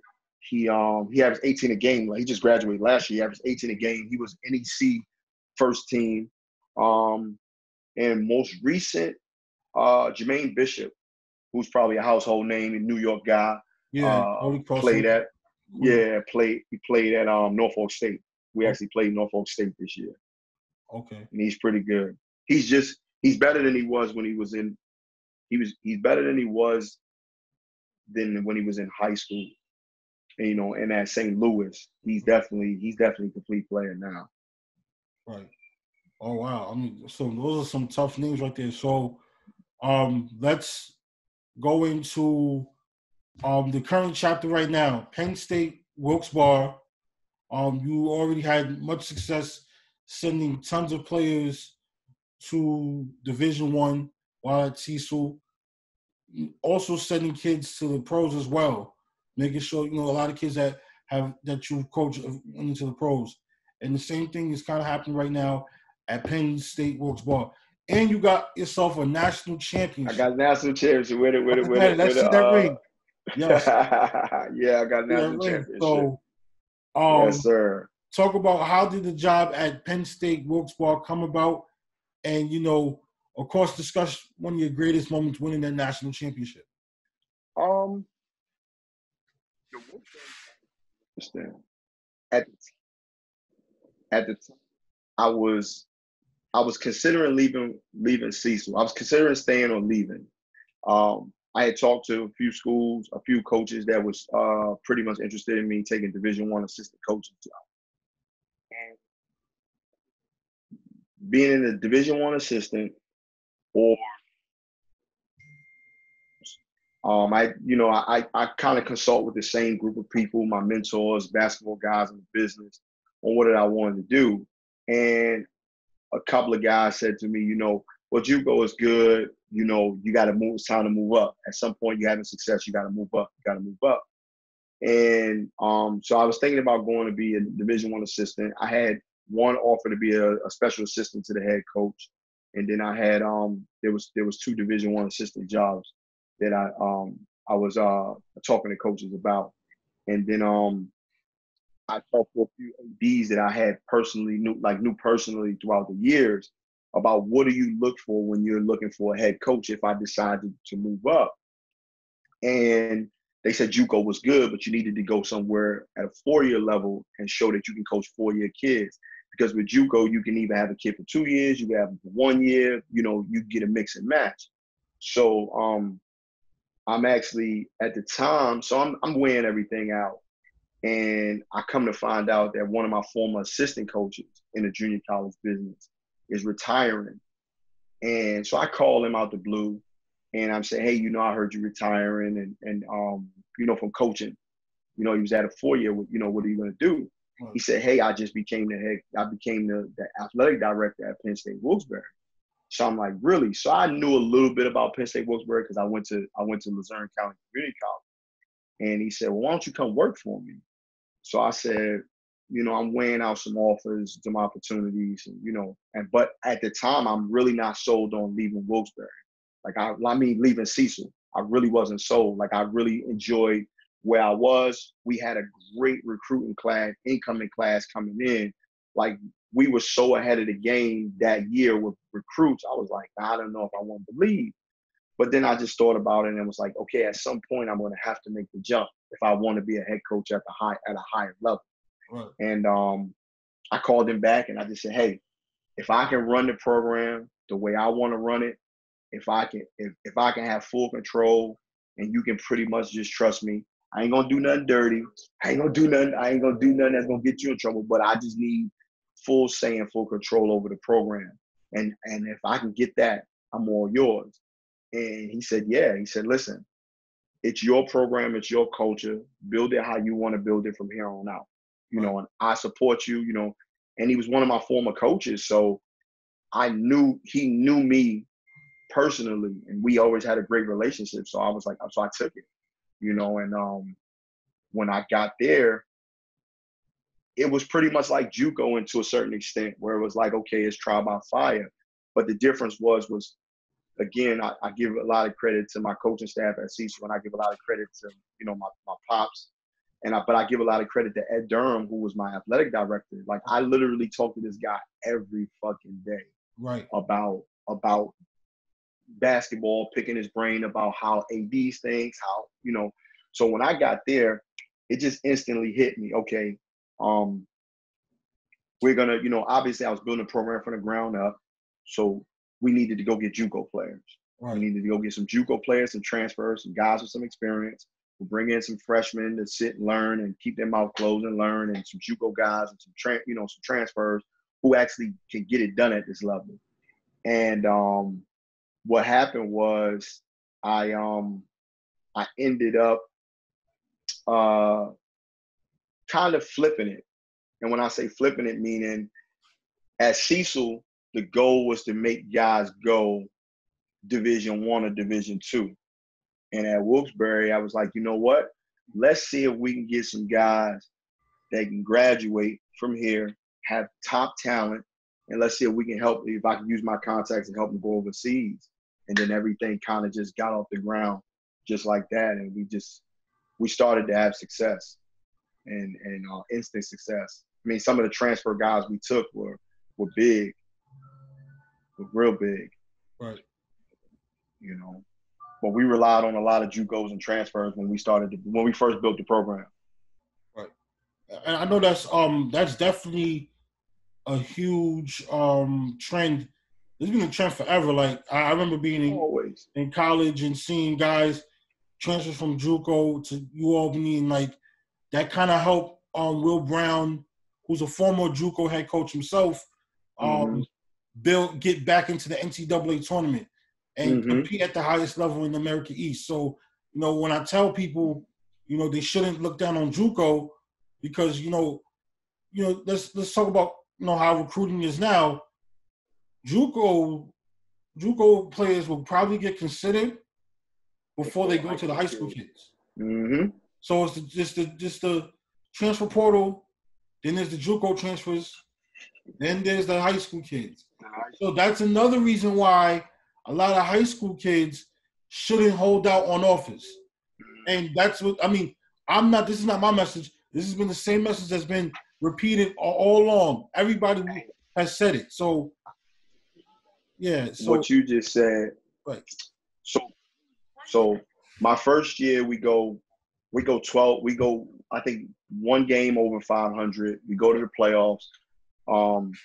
He averaged 18 a game. Like, he just graduated last year. He averaged 18 a game. He was NEC first team. And most recent, Jermaine Bishop, who's probably a household name, a New York guy. Yeah, played at he played at Norfolk State. We actually played Norfolk State this year. Okay. And he's pretty good. He's better than he was when he was in he's better than he was than when he was in high school. And, you know, and at St. Louis, he's definitely a complete player now. Right. Oh wow. I mean, so those are some tough names right there. So let's go into the current chapter right now. Penn State Wilkes-Barre. You already had much success sending tons of players to Division I while at Cecil. Also sending kids to the pros as well, making sure, you know, a lot of kids that you coach went into the pros. And the same thing is kind of happening right now at Penn State Wilkes-Barre. And you got yourself a national championship. I got national championship with it. Let's see that ring. Yes. Yeah, I got national championship. So, yes, sir. Talk about how did the job at Penn State Wilkes-Barre come about, and, you know, of course, discuss one of your greatest moments winning that national championship. At the time, I was considering leaving Cecil. I was considering staying or leaving. I had talked to a few schools, a few coaches that was pretty much interested in me taking Division I assistant coaching job. And being in the Division I assistant, or I kind of consult with the same group of people, my mentors, basketball guys in the business, on what did I want to do. And a couple of guys said to me, you know, well, JUCO is good. You know, you got to move. It's time to move up. At some point, you're having success. You got to move up. And so I was thinking about going to be a Division I assistant. I had one offer to be a special assistant to the head coach, and then I had there was two Division I assistant jobs that I was talking to coaches about, and then I talked to a few ADs that I had knew personally throughout the years about what do you look for when you're looking for a head coach if I decided to move up. And they said JUCO was good, but you needed to go somewhere at a 4-year level and show that you can coach 4-year kids. Because with JUCO, you can either have a kid for 2 years, you can have them for 1 year, you know, you get a mix and match. So I'm actually at the time, so I'm weighing everything out. And I come to find out that one of my former assistant coaches in the junior college business is retiring. And so I call him out the blue and I'm saying, hey, you know, I heard you retiring and you know, from coaching, you know, he was at a 4-year, you know, what are you going to do? Right. He said, hey, I became the athletic director at Penn State Wilkes-Barre. So I'm like, really? So I knew a little bit about Penn State Wilkes-Barre because I went to Luzerne County Community College. And he said, well, why don't you come work for me? So I said, you know, I'm weighing out some offers, some opportunities, and, you know, but at the time, I'm really not sold on leaving Wilkes-Barre. Like, I mean, leaving Cecil. I really wasn't sold. Like, I really enjoyed where I was. We had a great recruiting class, incoming class coming in. Like, we were so ahead of the game that year with recruits. I was like, I don't know if I want to leave. But then I just thought about it and was like, okay, at some point I'm going to have to make the jump if I want to be a head coach at a higher level. Right. And I called him back and I just said, hey, if I can run the program the way I want to run it, if I can have full control and you can pretty much just trust me, I ain't gonna do nothing dirty. I ain't gonna do nothing that's gonna get you in trouble. But I just need full say and full control over the program. And if I can get that, I'm all yours. And he said, yeah. He said, listen, it's your program, it's your culture. Build it how you want to build it from here on out. You know, and I support you, you know. And he was one of my former coaches. So he knew me personally, and we always had a great relationship. So I was like, so I took it, you know. And when I got there, it was pretty much like JUCO and to a certain extent, where it was like, okay, it's trial by fire. But the difference was again, I give a lot of credit to my coaching staff at Cecil, and I give a lot of credit to, you know, my pops. But I give a lot of credit to Ed Durham, who was my athletic director. Like, I literally talk to this guy every fucking day, right, about basketball, picking his brain about how ADs thinks, how, you know. So when I got there, it just instantly hit me. Okay, we're gonna, you know, obviously I was building a program from the ground up, so we needed to go get JUCO players. right. We needed to go get some JUCO players, some transfers, some guys with some experience. We'll bring in some freshmen to sit and learn and keep their mouth closed and learn, and some JUCO guys and some transfers who actually can get it done at this level. And what happened was I ended up kind of flipping it. And when I say flipping it, meaning at Cecil, the goal was to make guys go Division I or Division II. And at Wilkes-Barre, I was like, you know what? Let's see if we can get some guys that can graduate from here, have top talent, and let's see if we can help, if I can use my contacts and help them go overseas. And then everything kind of just got off the ground just like that. And we started to have success and instant success. I mean, some of the transfer guys we took were big, were real big. Right. You know, but we relied on a lot of JUCOs and transfers when we first built the program. Right. And I know that's definitely a huge trend. There's been a trend forever. Like, I remember being in college and seeing guys transfer from JUCO to UAlbany, and like that kind of helped Will Brown, who's a former JUCO head coach himself, get back into the NCAA tournament and compete at the highest level in the America East. So, you know, when I tell people, you know, they shouldn't look down on JUCO, because, you know, let's talk about, you know, how recruiting is now. JUCO players will probably get considered before they go to the high school kids. So it's just the transfer portal, then there's the JUCO transfers, then there's the high school kids. So that's another reason why a lot of high school kids shouldn't hold out on offers. And that's what, I mean, this is not my message. This has been the same message that's been repeated all along. Everybody has said it. So, yeah. So what you just said. Right. So my first year we go 12. We go, I think, one game over 500. We go to the playoffs, and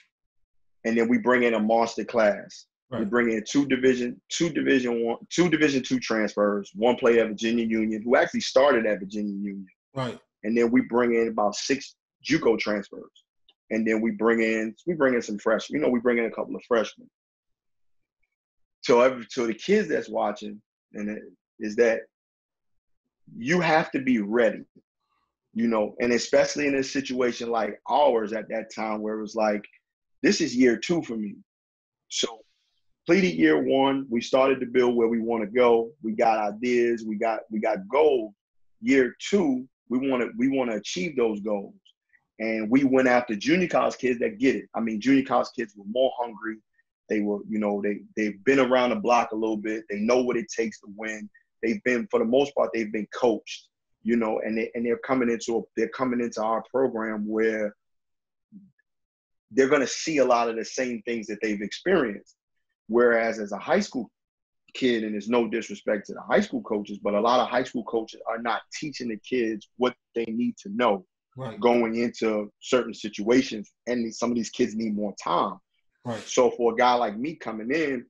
then we bring in a monster class. Right. We bring in two Division II transfers. One player at Virginia Union, who actually started at Virginia Union. Right. And then we bring in about 6 JUCO transfers, and then we bring in some freshmen. You know, we bring in a couple of freshmen. So the kids that's watching, is that you have to be ready, you know, and especially in a situation like ours at that time, where it was like, this is year 2 for me. So completed year 1, we started to build where we want to go. We got ideas, we got goals. Year 2, we want to achieve those goals. And we went after junior college kids that get it. I mean, junior college kids were more hungry. They were, you know, they've been around the block a little bit. They know what it takes to win. They've been, for the most part, they've been coached, you know, and they're coming into our program where they're going to see a lot of the same things that they've experienced. Whereas as a high school kid, and there's no disrespect to the high school coaches, but a lot of high school coaches are not teaching the kids what they need to know going into certain situations. And some of these kids need more time. Right. So for a guy like me coming in,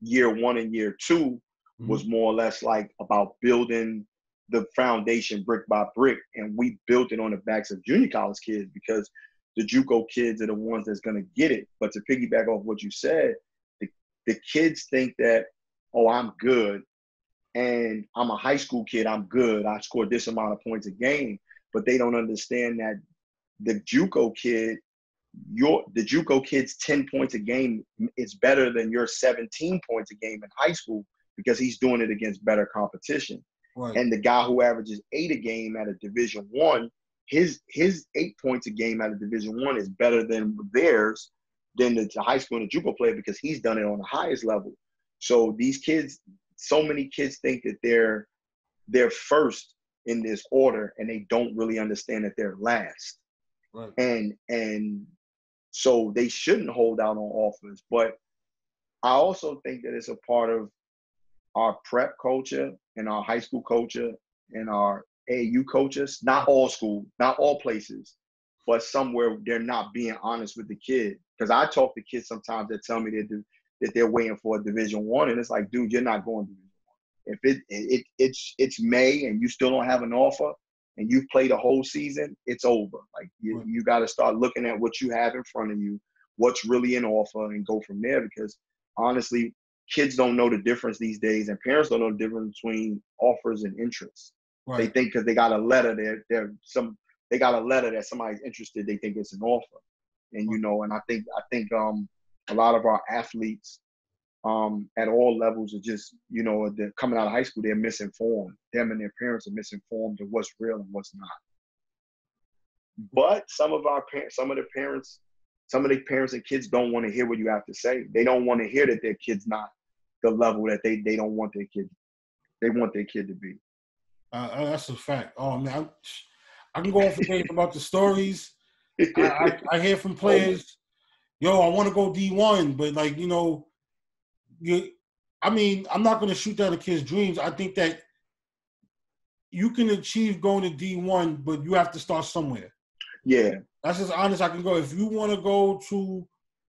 year 1 and year 2 was more or less like about building the foundation brick by brick. And we built it on the backs of junior college kids, because the JUCO kids are the ones that's going to get it. But to piggyback off what you said, the kids think that, oh, I'm good, and I'm a high school kid, I'm good, I scored this amount of points a game. But they don't understand that the JUCO kid's 10 points a game is better than your 17 points a game in high school, because he's doing it against better competition. Right. And the guy who averages 8 a game at a Division I, his 8 points a game out of Division I is better than theirs, than the high school and the JUCO player, because he's done it on the highest level. So these kids, so many kids think that they're first in this order, and they don't really understand that they're last. Right. And so they shouldn't hold out on offers. But I also think that it's a part of our prep culture and our high school culture and our AAU coaches, not all school, not all places, but somewhere they're not being honest with the kid. Because I talk to kids sometimes that tell me that they're waiting for a Division I, and it's like, dude, you're not going to Division I. If it's May and you still don't have an offer and you've played a whole season, it's over. Like you got to start looking at what you have in front of you, what's really an offer, and go from there. Because honestly, kids don't know the difference these days, and parents don't know the difference between offers and interest. Right. They think because they got a letter, they got a letter that somebody's interested, they think it's an offer. And and I think a lot of our athletes at all levels are just, they're coming out of high school, they're misinformed. Them and their parents are misinformed of what's real and what's not. But some of the parents and kids don't want to hear what you have to say. They don't want to hear that their kid's not the level that they don't want their kid. They want their kid to be. That's a fact. Oh man, I can go on for days about the stories. I hear from players, I want to go D1, but I'm not going to shoot down a kid's dreams. I think that you can achieve going to D1, but you have to start somewhere. Yeah. That's as honest I can go. If you want to go to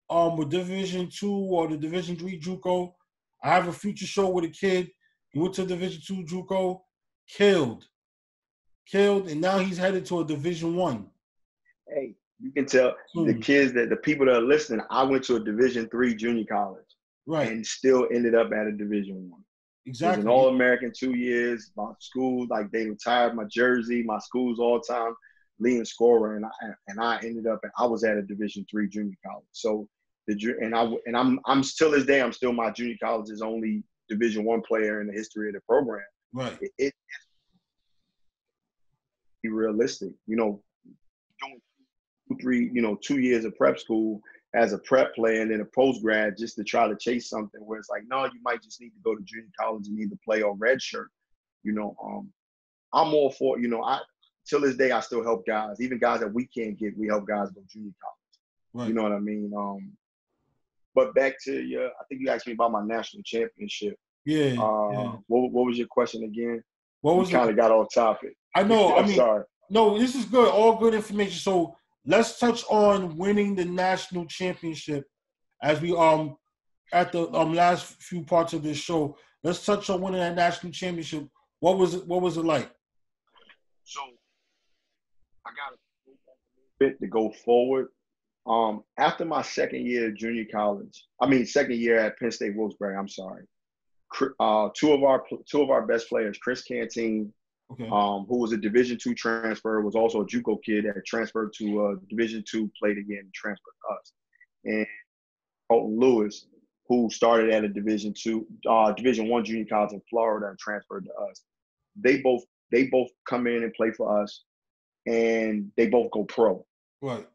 a Division II or the Division III JUCO, I have a future show with a kid. He went to Division II JUCO, killed, and now he's headed to a Division I. Hey, you can tell the kids, that the people that are listening, I went to a Division III junior college, right, and still ended up at a Division I. Exactly. Was an All-American 2 years. My school, they retired my jersey, my school's all-time leading scorer, and I ended up, I was at a Division III junior college. So I'm still this day, I'm still my junior college's only Division I player in the history of the program. Right. It be realistic, doing 2 years of prep school as a prep player and then a post grad just to try to chase something where it's like, no, you might just need to go to junior college and either play or redshirt. I'm all for, till this day, I still help guys, even guys that we can't get, we help guys go junior college. Right. You know what I mean? But back to I think you asked me about my national championship. Yeah. What was your question again? What was kind of got off topic. I know. I'm sorry. No, this is good. All good information. So let's touch on winning the national championship as we at the last few parts of this show. Let's touch on winning that national championship. What was it like? So I got a bit to go forward. After my second year at second year at Penn State Wilkes-Barre, I'm sorry. Two of our best players, Chris Canteen, okay, who was a Division II transfer, was also a JUCO kid that transferred to Division II, played again, and transferred to us. And Colton Lewis, who started at a Division I junior college in Florida and transferred to us. They both come in and play for us, and they both go pro. Right.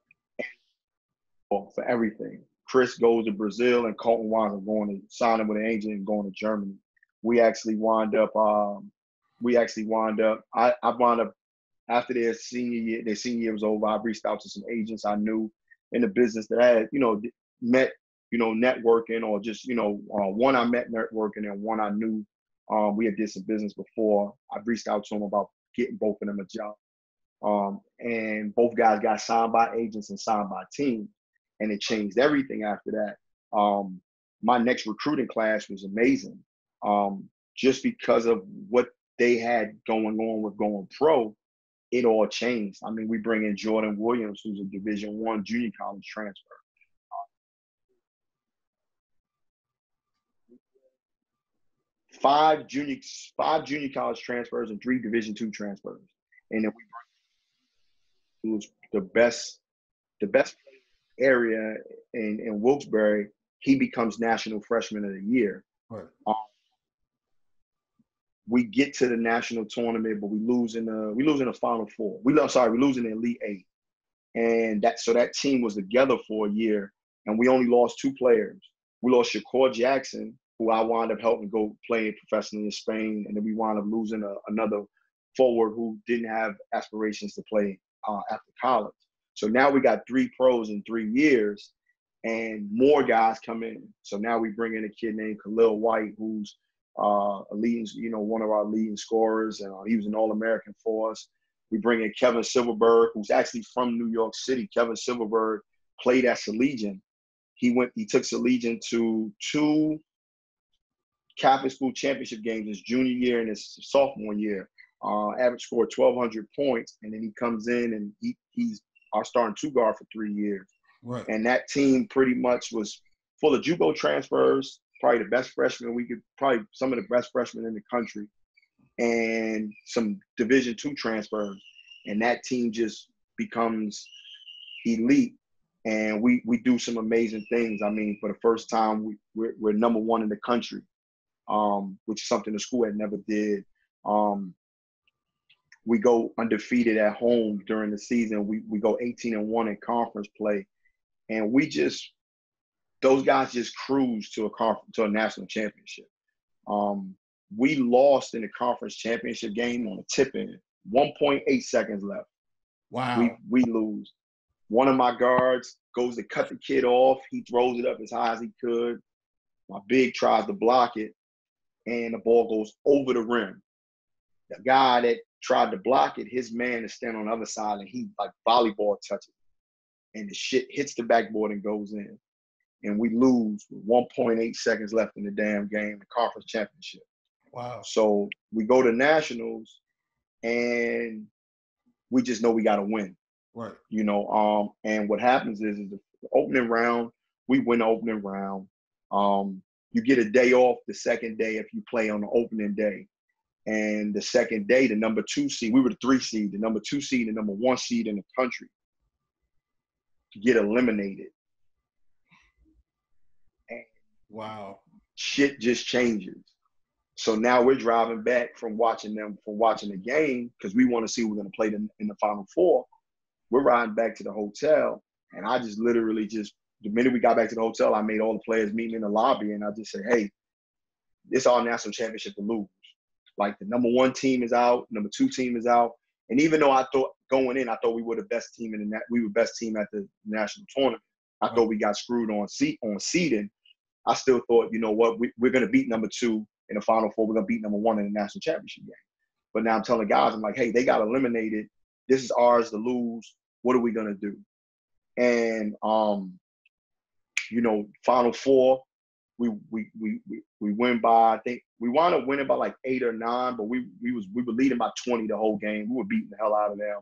For everything. Chris goes to Brazil, and Colton winds up going to signing with an agent and going to Germany. I wound up after their senior year was over. I reached out to some agents I knew in the business that I had, met, networking, or just, one I met networking and one I knew we had did some business before. I reached out to them about getting both of them a job. And both guys got signed by agents and signed by teams. And it changed everything after that. My next recruiting class was amazing. Just because of what they had going on with going pro, it all changed. I mean, we bring in Jordan Williams, who's a Division I junior college transfer. 5 junior college transfers and 3 Division II transfers. And then we brought the best area in Wilkes-Barre. He becomes National Freshman of the Year. Right. we get to the national tournament, but we lose in the Final Four. We lose in the Elite Eight. And that team was together for a year, and we only lost 2 players. We lost Shakur Jackson, who I wound up helping go play professionally in Spain, and then we wound up losing another forward who didn't have aspirations to play after college. So now we got 3 pros in 3 years, and more guys come in. So now we bring in a kid named Khalil White, who's one of our leading scorers, and he was an All-American for us. We bring in Kevin Silverberg, who's actually from New York City. Kevin Silverberg played at Salesian. He took Salesian to 2 Catholic school championship games his junior year and his sophomore year. Average scored 1,200 points, and then he comes in and he's our starting 2 guard for 3 years. Right. And that team pretty much was full of JUCO transfers, probably the best freshmen probably some of the best freshmen in the country, and some Division II transfers. And that team just becomes elite. And we do some amazing things. I mean, for the first time, we're number 1 in the country, which is something the school had never did. We go undefeated at home during the season. We go 18-1 in conference play. And those guys just cruise to a national championship. We lost in the conference championship game on a tip-in, 1.8 seconds left. Wow. We lose. One of my guards goes to cut the kid off. He throws it up as high as he could. My big tries to block it, and the ball goes over the rim. The guy that tried to block it, his man is standing on the other side, and he like volleyball touches it. And the shit hits the backboard and goes in. And we lose with 1.8 seconds left in the damn game, the conference championship. Wow. So we go to nationals, and we just know we got to win. Right. And what happens is the opening round, we win the opening round. You get a day off the second day if you play on the opening day. And the second day, the number 2 seed, we were the 3 seed, the number 2 seed, the number 1 seed in the country get eliminated. And wow. Shit just changes. So now we're driving back from watching the game, because we want to see who we're going to play in the Final Four. We're riding back to the hotel, and I just literally the minute we got back to the hotel, I made all the players meet me in the lobby, and I just said, hey, this is our national championship to lose. Like, the number 1 team is out, number 2 team is out. And even though I thought going in, I thought we were the best team we were best team at the national tournament. I thought we got screwed on seeding. I still thought, you know what, we're going to beat number 2 in the Final Four. We're going to beat number 1 in the national championship game. But now I'm telling guys, I'm like, hey, they got eliminated. This is ours to lose. What are we going to do? And, Final Four, we win by, I think we wound up winning by like 8 or 9, but we were leading by 20 the whole game. We were beating the hell out of them.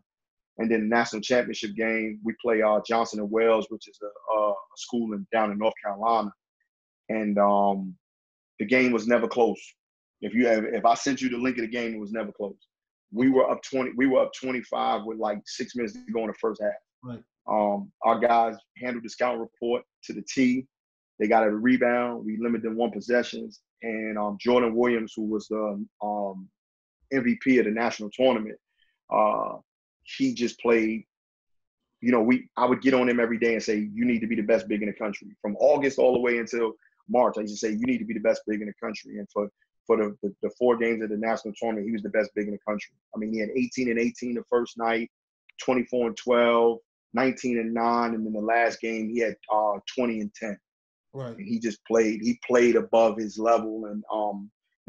And then the national championship game, we play Johnson and Wales, which is a school down in North Carolina. And the game was never close. If I sent you the link of the game, it was never close. We were up 25 with like 6 minutes to go in the first half. Right. Our guys handled the scout report to the T. They got a rebound. We limited 1 possessions. And Jordan Williams, who was the MVP of the national tournament, he just played. I would get on him every day and say, you need to be the best big in the country. From August all the way until March, I used to say, you need to be the best big in the country. And for the 4 games of the national tournament, he was the best big in the country. I mean, he had 18 and 18 the first night, 24 and 12, 19 and 9, and then the last game he had 20 and 10. Right. And he just played. He played above his level. And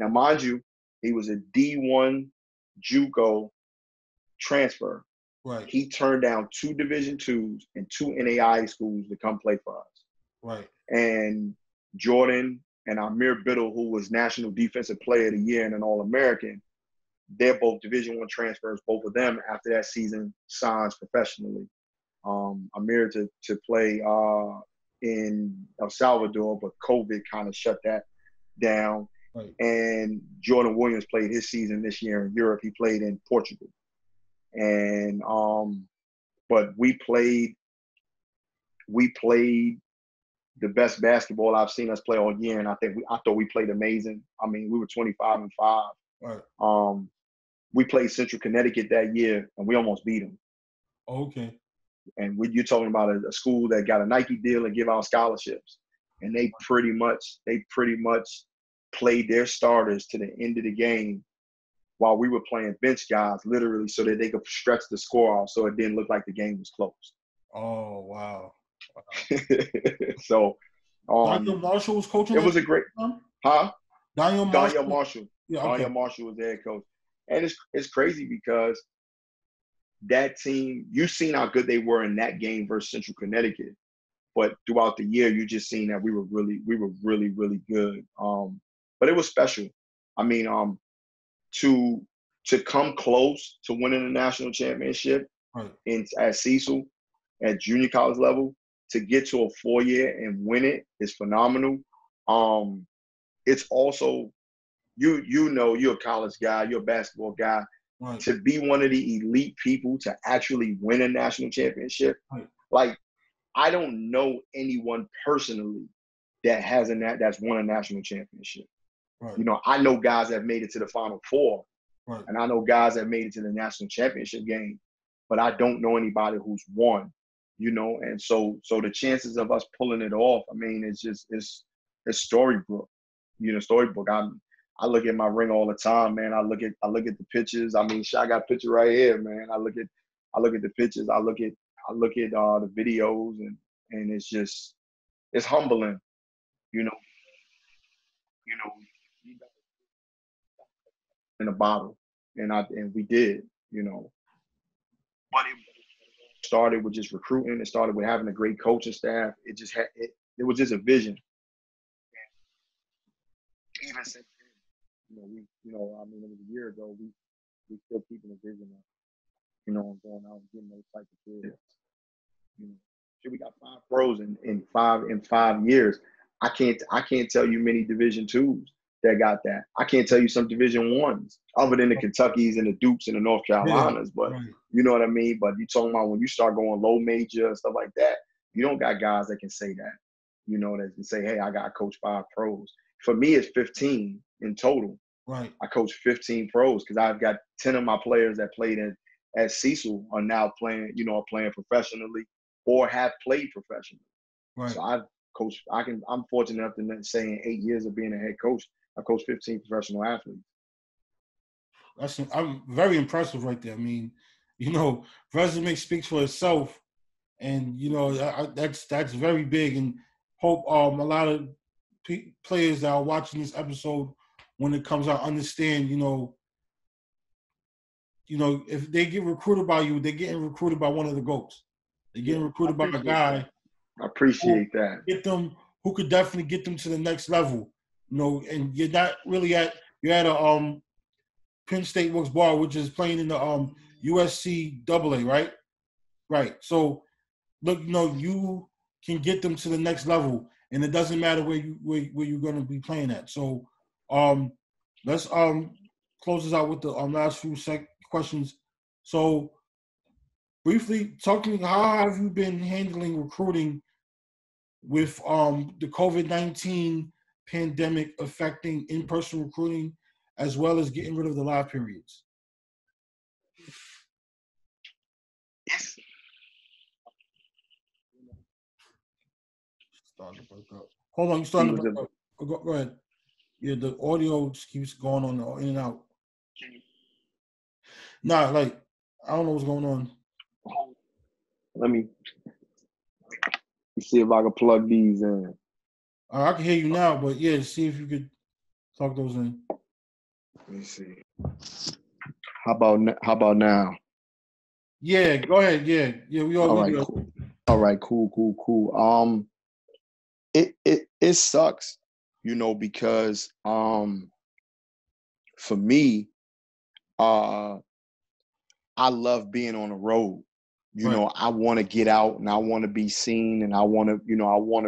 now, mind you, he was a D1 JUCO transfer. Right. He turned down 2 Division IIs and 2 NAIA schools to come play for us. Right. And Jordan and Amir Biddle, who was National Defensive Player of the Year and an All-American, they're both Division I transfers. Both of them, after that season, signs professionally. Amir to play in El Salvador, but COVID kind of shut that down. Right. And Jordan Williams played his season this year in Europe. He played in Portugal. And but we played the best basketball I've seen us play all year, and I thought we played amazing. I mean, we were 25 and 5 Right. We played Central Connecticut that year, and we almost beat them. Okay. And you're talking about a school that got a Nike deal and give out scholarships, and they pretty much played their starters to the end of the game while we were playing bench guys, literally, so that they could stretch the score off, so it didn't look like the game was close. Oh wow. So, Daniel Marshall was coaching. It was a great, huh? Daniel Marshall. Yeah, okay. Daniel Marshall was the head coach, and it's crazy because that team, you've seen how good they were in that game versus Central Connecticut, but throughout the year, you just seen that we were really, really good. But it was special. I mean, to come close to winning a national championship at Cecil, at junior college level, to get to a 4-year and win it is phenomenal. It's also, you know, you're a college guy, you're a basketball guy. Right. To be one of the elite people to actually win a national championship, like, I don't know anyone personally that's won a national championship. Right. You know, I know guys that have made it to the Final Four, and I know guys that made it to the national championship game, but I don't know anybody who's won. You know, and so the chances of us pulling it off, I mean, it's storybook. You know, storybook. I look at my ring all the time, man. I look at the pictures. I mean, I got a picture right here, man. I look at the pictures. I look at the videos, and it's humbling, you know, in a bottle, and we did, you know. But it started with just recruiting. It started with having a great coaching staff. It was just a vision. And even since then, I mean, it was a year ago. We still keeping a vision of, and going out and getting those type of kids. You know, we got 5 pros in 5 years. I can't tell you many Division IIs that got that. I can't tell you some Division Is other than the Kentuckys and the Dukes and the North Carolinas. But you know what I mean? But you talking about when you start going low major and stuff like that, you don't got guys that can say that. You know, that can say, hey, I got to coach 5 pros. For me, it's 15 in total. Right. I coach 15 pros because I've got 10 of my players that played at Cecil are now playing professionally or have played professionally. Right. So I've coached. I'm fortunate enough to say in 8 years of being a head coach, I coached 15 professional athletes. I'm very impressive right there. I mean, resume speaks for itself, and that's very big. And hope a lot of players that are watching this episode, when it comes out, understand. If they get recruited by you, they're getting recruited by one of the GOATs. They're getting recruited by a guy. I appreciate that. Who could definitely get them to the next level. And you're not really you're at a Penn State Wilkes-Barre, which is playing in the USCAA, right? Right. So look, you can get them to the next level, and it doesn't matter where you're going to be playing at. So let's close this out with the last few questions. So briefly, talk to me, how have you been handling recruiting with the COVID-19 pandemic affecting in-person recruiting, as well as getting rid of the live periods? Yes. Starting to break up. Hold on, you starting to break up. Go ahead. Yeah, the audio just keeps going on in and out. Nah, like, I don't know what's going on. Let me see if I can plug these in. I can hear you now, but yeah, see if you could plug those in. Let me see. How about now? Yeah, go ahead. Yeah, we all right. Cool. All right, cool. It sucks, because for me, I love being on the road. I want to get out and I want to be seen, and I want to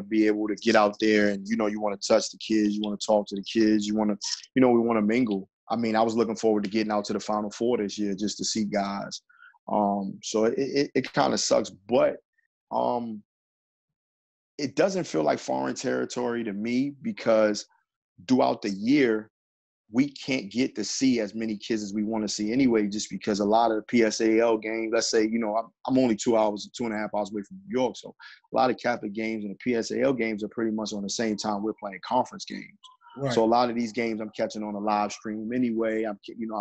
be able to get out there, and you want to touch the kids, you want to talk to the kids, we want to mingle. I mean, I was looking forward to getting out to the Final Four this year just to see guys. So it kind of sucks, but it doesn't feel like foreign territory to me, because throughout the year, we can't get to see as many kids as we want to see anyway, just because a lot of the PSAL games, let's say, you know, I'm only 2.5 hours away from New York. So a lot of Catholic games and the PSAL games are pretty much on the same time we're playing conference games. Right. So a lot of these games I'm catching on a live stream anyway. I'm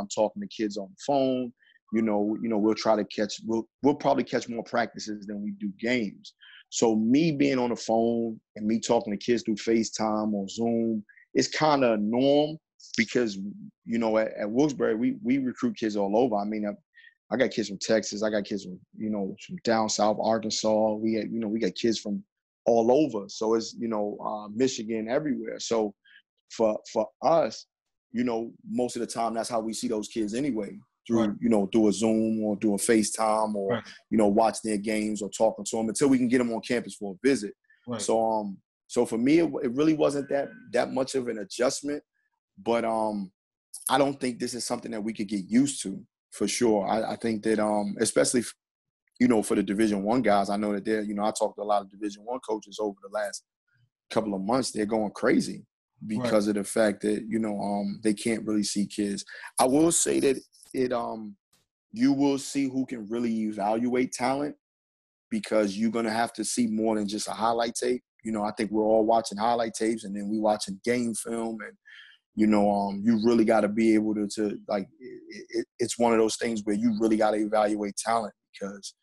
talking to kids on the phone. We'll try to catch, we'll probably catch more practices than we do games. So me being on the phone and me talking to kids through FaceTime or Zoom, it's kind of a norm because, you know, at Wilkes-Barre, we recruit kids all over. I mean, I got kids from Texas. I got kids from, you know, from down south, Arkansas. We got kids from all over. So it's, you know, Michigan, everywhere. So for us, you know, most of the time, that's how we see those kids anyway, through, right. You know, through a Zoom or through a FaceTime or, right. You know, watch their games or talking to them until we can get them on campus for a visit. Right. So for me, it really wasn't that much of an adjustment, but I don't think this is something that we could get used to for sure. I think that especially, you know, for the Division I guys, I know that they're, you know, I talked to a lot of Division I coaches over the last couple of months. They're going crazy because right. of the fact that, you know, they can't really see kids. I will say that you will see who can really evaluate talent, because you're going to have to see more than just a highlight tape. You know, I think we're all watching highlight tapes and then we watching game film, and, you know, you really got to be able to like, it's one of those things where you really got to evaluate talent, because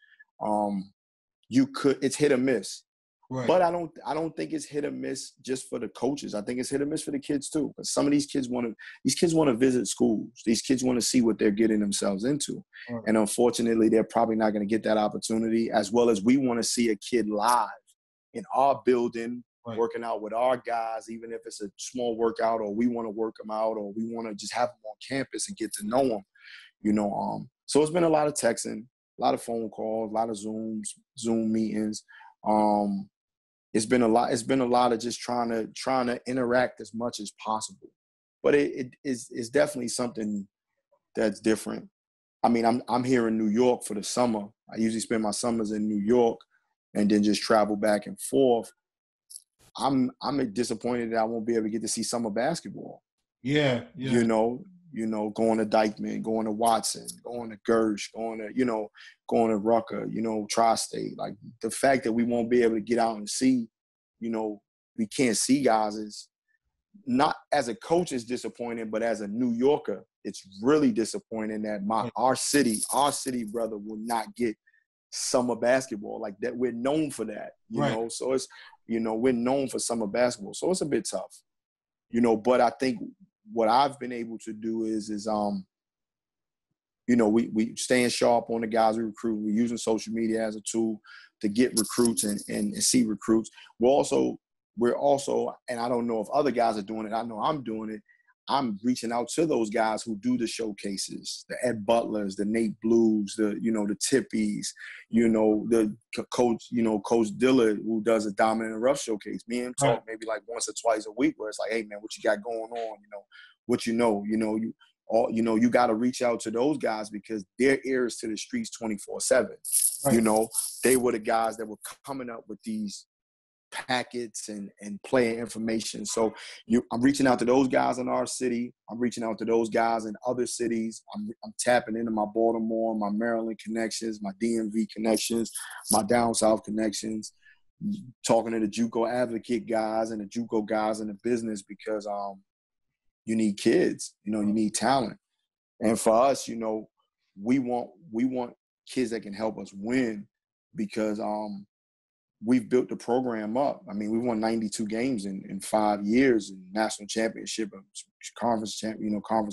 it's hit or miss. Right. But I don't think it's hit or miss just for the coaches. I think it's hit or miss for the kids too. Because some of these kids want to visit schools. These kids want to see what they're getting themselves into. Right. And unfortunately, they're probably not going to get that opportunity, as well as we want to see a kid live in our building, right. working out with our guys, even if it's a small workout, or we want to work them out, or we want to just have them on campus and get to know them. You know, so it's been a lot of texting, a lot of phone calls, a lot of Zoom meetings. It's been a lot of just trying to interact as much as possible, but it's definitely something that's different. I mean, I'm here in New York for the summer. I usually spend my summers in New York and then just travel back and forth. I'm disappointed that I won't be able to get to see summer basketball. Yeah. You know, going to Dykeman, going to Watson, going to Gersh, going to Rucker, you know, Tri-State. Like, the fact that we won't be able to get out and see, you know, we can't see guys is not, as a coach, is disappointing, but as a New Yorker, it's really disappointing that our city, brother, will not get summer basketball like that. We're known for that, you right. know. So it's, you know, we're known for summer basketball. So it's a bit tough, you know, but I think what I've been able to do is you know, we staying sharp on the guys we recruit. We're using social media as a tool to get recruits and see recruits. We're also, and I don't know if other guys are doing it, I know I'm doing it, I'm reaching out to those guys who do the showcases, the Ed Butlers, the Nate Blues, the Tippies, you know, the coach, you know, Coach Dillard, who does a Dominant and Rough showcase. Me and him talk maybe like once or twice a week, where it's like, hey man, what you got going on? You got to reach out to those guys, because their ears to the streets 24/7. Right. You know, they were the guys that were coming up with these packets and player information. So I'm reaching out to those guys in our city. I'm reaching out to those guys in other cities. I'm tapping into my Baltimore, my Maryland connections, my DMV connections, my down south connections, talking to the JUCO advocate guys and the JUCO guys in the business, because you need kids, you know, you need talent. And for us, you know, we want kids that can help us win, because we've built the program up. I mean, we won 92 games in 5 years, and national championship, conference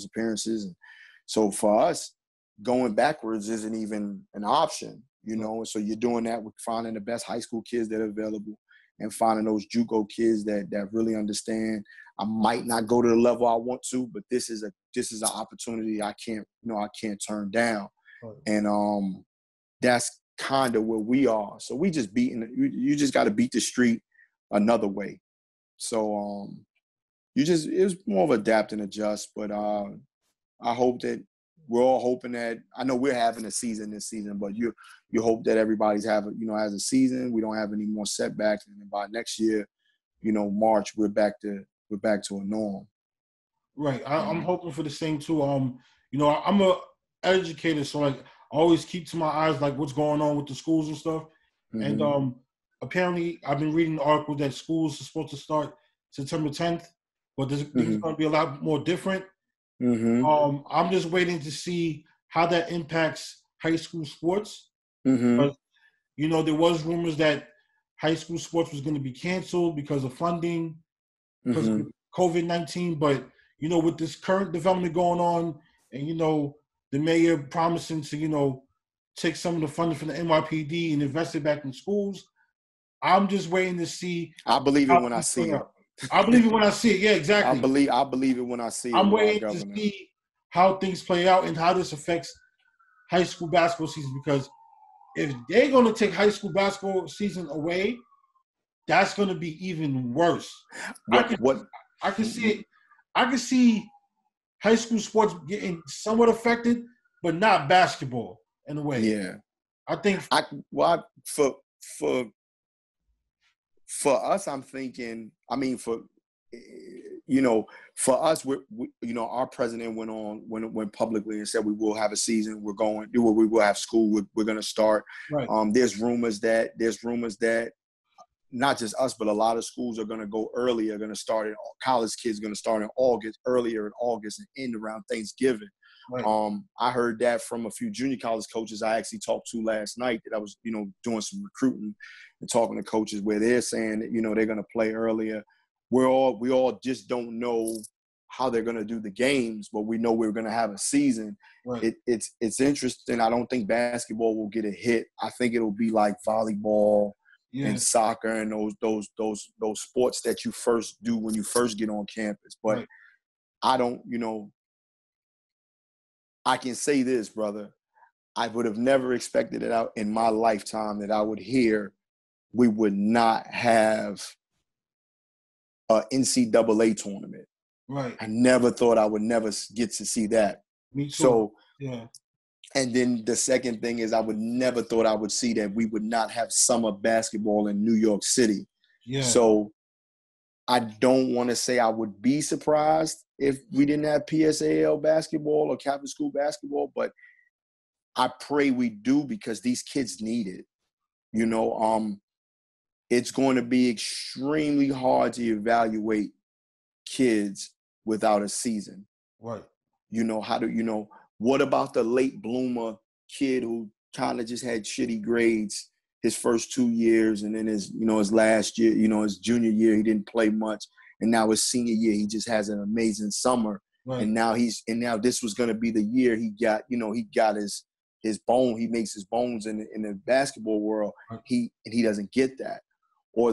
appearances. And so for us, going backwards isn't even an option, you know. So you're doing that with finding the best high school kids that are available, and finding those JUCO kids that really understand. I might not go to the level I want to, but this is an opportunity I can't turn down. Right. And that's kind of where we are. So we just you just got to beat the street another way. So it was more of adapt and adjust. But I hope that we're all hoping that, I know we're having a season this season, but you hope that everybody's has a season. We don't have any more setbacks, and by next year, you know, March, we're back to a norm. Right. I'm hoping for the same too. You know, I'm a educator, so like I always keep to my eyes like what's going on with the schools and stuff. And apparently I've been reading the article that schools are supposed to start September 10th, but there's going to be a lot more different. I'm just waiting to see how that impacts high school sports. But, you know, there was rumors that high school sports was going to be canceled because of funding, because of COVID-19. But, you know, with this current development going on and, you know, the mayor promising to, you know, take some of the funding from the NYPD and invest it back in schools, I'm just waiting to see. I believe it when I see it. I believe it when I see it. Yeah, exactly. I believe it when I see it. I'm waiting to see how things play out and how this affects high school basketball season, because if they're going to take high school basketball season away, that's going to be even worse. I can see it. I can see high school sports getting somewhat affected, but not basketball in a way. Yeah, I think. For us, I'm thinking. I mean, for us, we our president went publicly and said we will have a season. We will have school. We're going to start. Right. There's rumors that not just us, but a lot of schools are going to go earlier. Going to start college kids going to start in August, earlier in August, and end around Thanksgiving. Right. I heard that from a few junior college coaches I actually talked to last night, that I was, doing some recruiting and talking to coaches, where they're saying that, they're going to play earlier. We all just don't know how they're going to do the games, but we know we're going to have a season. Right. It's interesting. I don't think basketball will get a hit. I think it'll be like volleyball and soccer and those sports that you first do when you first get on campus. But right. I don't, I can say this, brother. I would have never expected it out in my lifetime that I would hear we would not have an NCAA tournament. Right. I never thought I would never get to see that. Me too. So, yeah. And then the second thing is I would never thought I would see that we would not have summer basketball in New York City. Yeah. So I don't want to say I would be surprised if we didn't have PSAL basketball or Catholic school basketball, but I pray we do, because these kids need it. It's going to be extremely hard to evaluate kids without a season. Right. What about the late bloomer kid who kind of just had shitty grades his first 2 years, and then his last year, his junior year, he didn't play much. And now his senior year, he just has an amazing summer. Right. And now this was going to be the year he got his bone. He makes his bones in the basketball world. Right. He doesn't get that. Or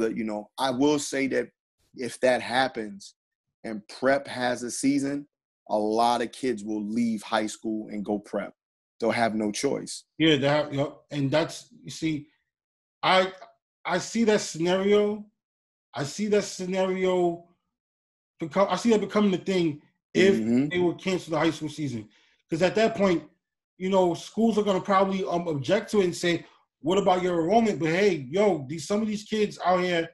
I will say that if that happens and prep has a season, a lot of kids will leave high school and go prep. They'll have no choice. Yeah, and that's, you see, I see that scenario. I see that becoming the thing if they would cancel the high school season. Because at that point, schools are going to probably object to it and say, what about your enrollment? But hey, some of these kids out here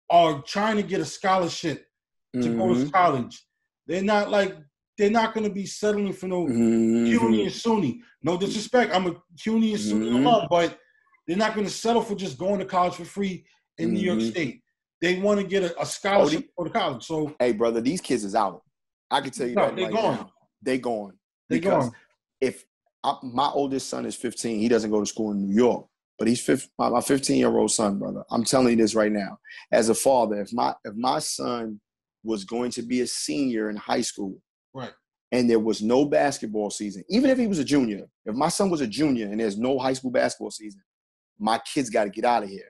are trying to get a scholarship to go to college. They're not going to be settling for no CUNY and SUNY. No disrespect, I'm a CUNY and SUNY alum, but they're not going to settle for just going to college for free in New York State. They want to get a scholarship for the college. So, hey, brother, these kids is out. I can tell you that they're right gone. now. They're gone. They're because gone. If my oldest son is 15, he doesn't go to school in New York, but he's my 15-year-old son, brother. I'm telling you this right now. As a father, if my son was going to be a senior in high school, right, and there was no basketball season, even if he was a junior, if my son was a junior and there's no high school basketball season, my kids got to get out of here.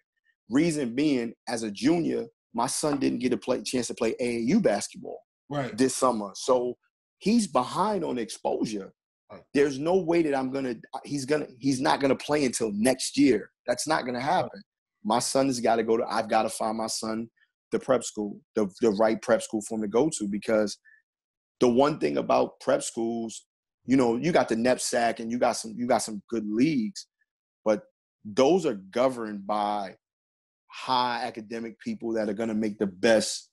Reason being, as a junior, my son didn't get a chance to play AAU basketball this summer. So he's behind on exposure. Right. There's no way that he's not gonna play until next year. That's not gonna happen. Right. My son has got to I've got to find my son the prep school, the right prep school for him to go to, because the one thing about prep schools, you got the NEPSAC and you got some good leagues, but those are governed by high academic people that are going to make the best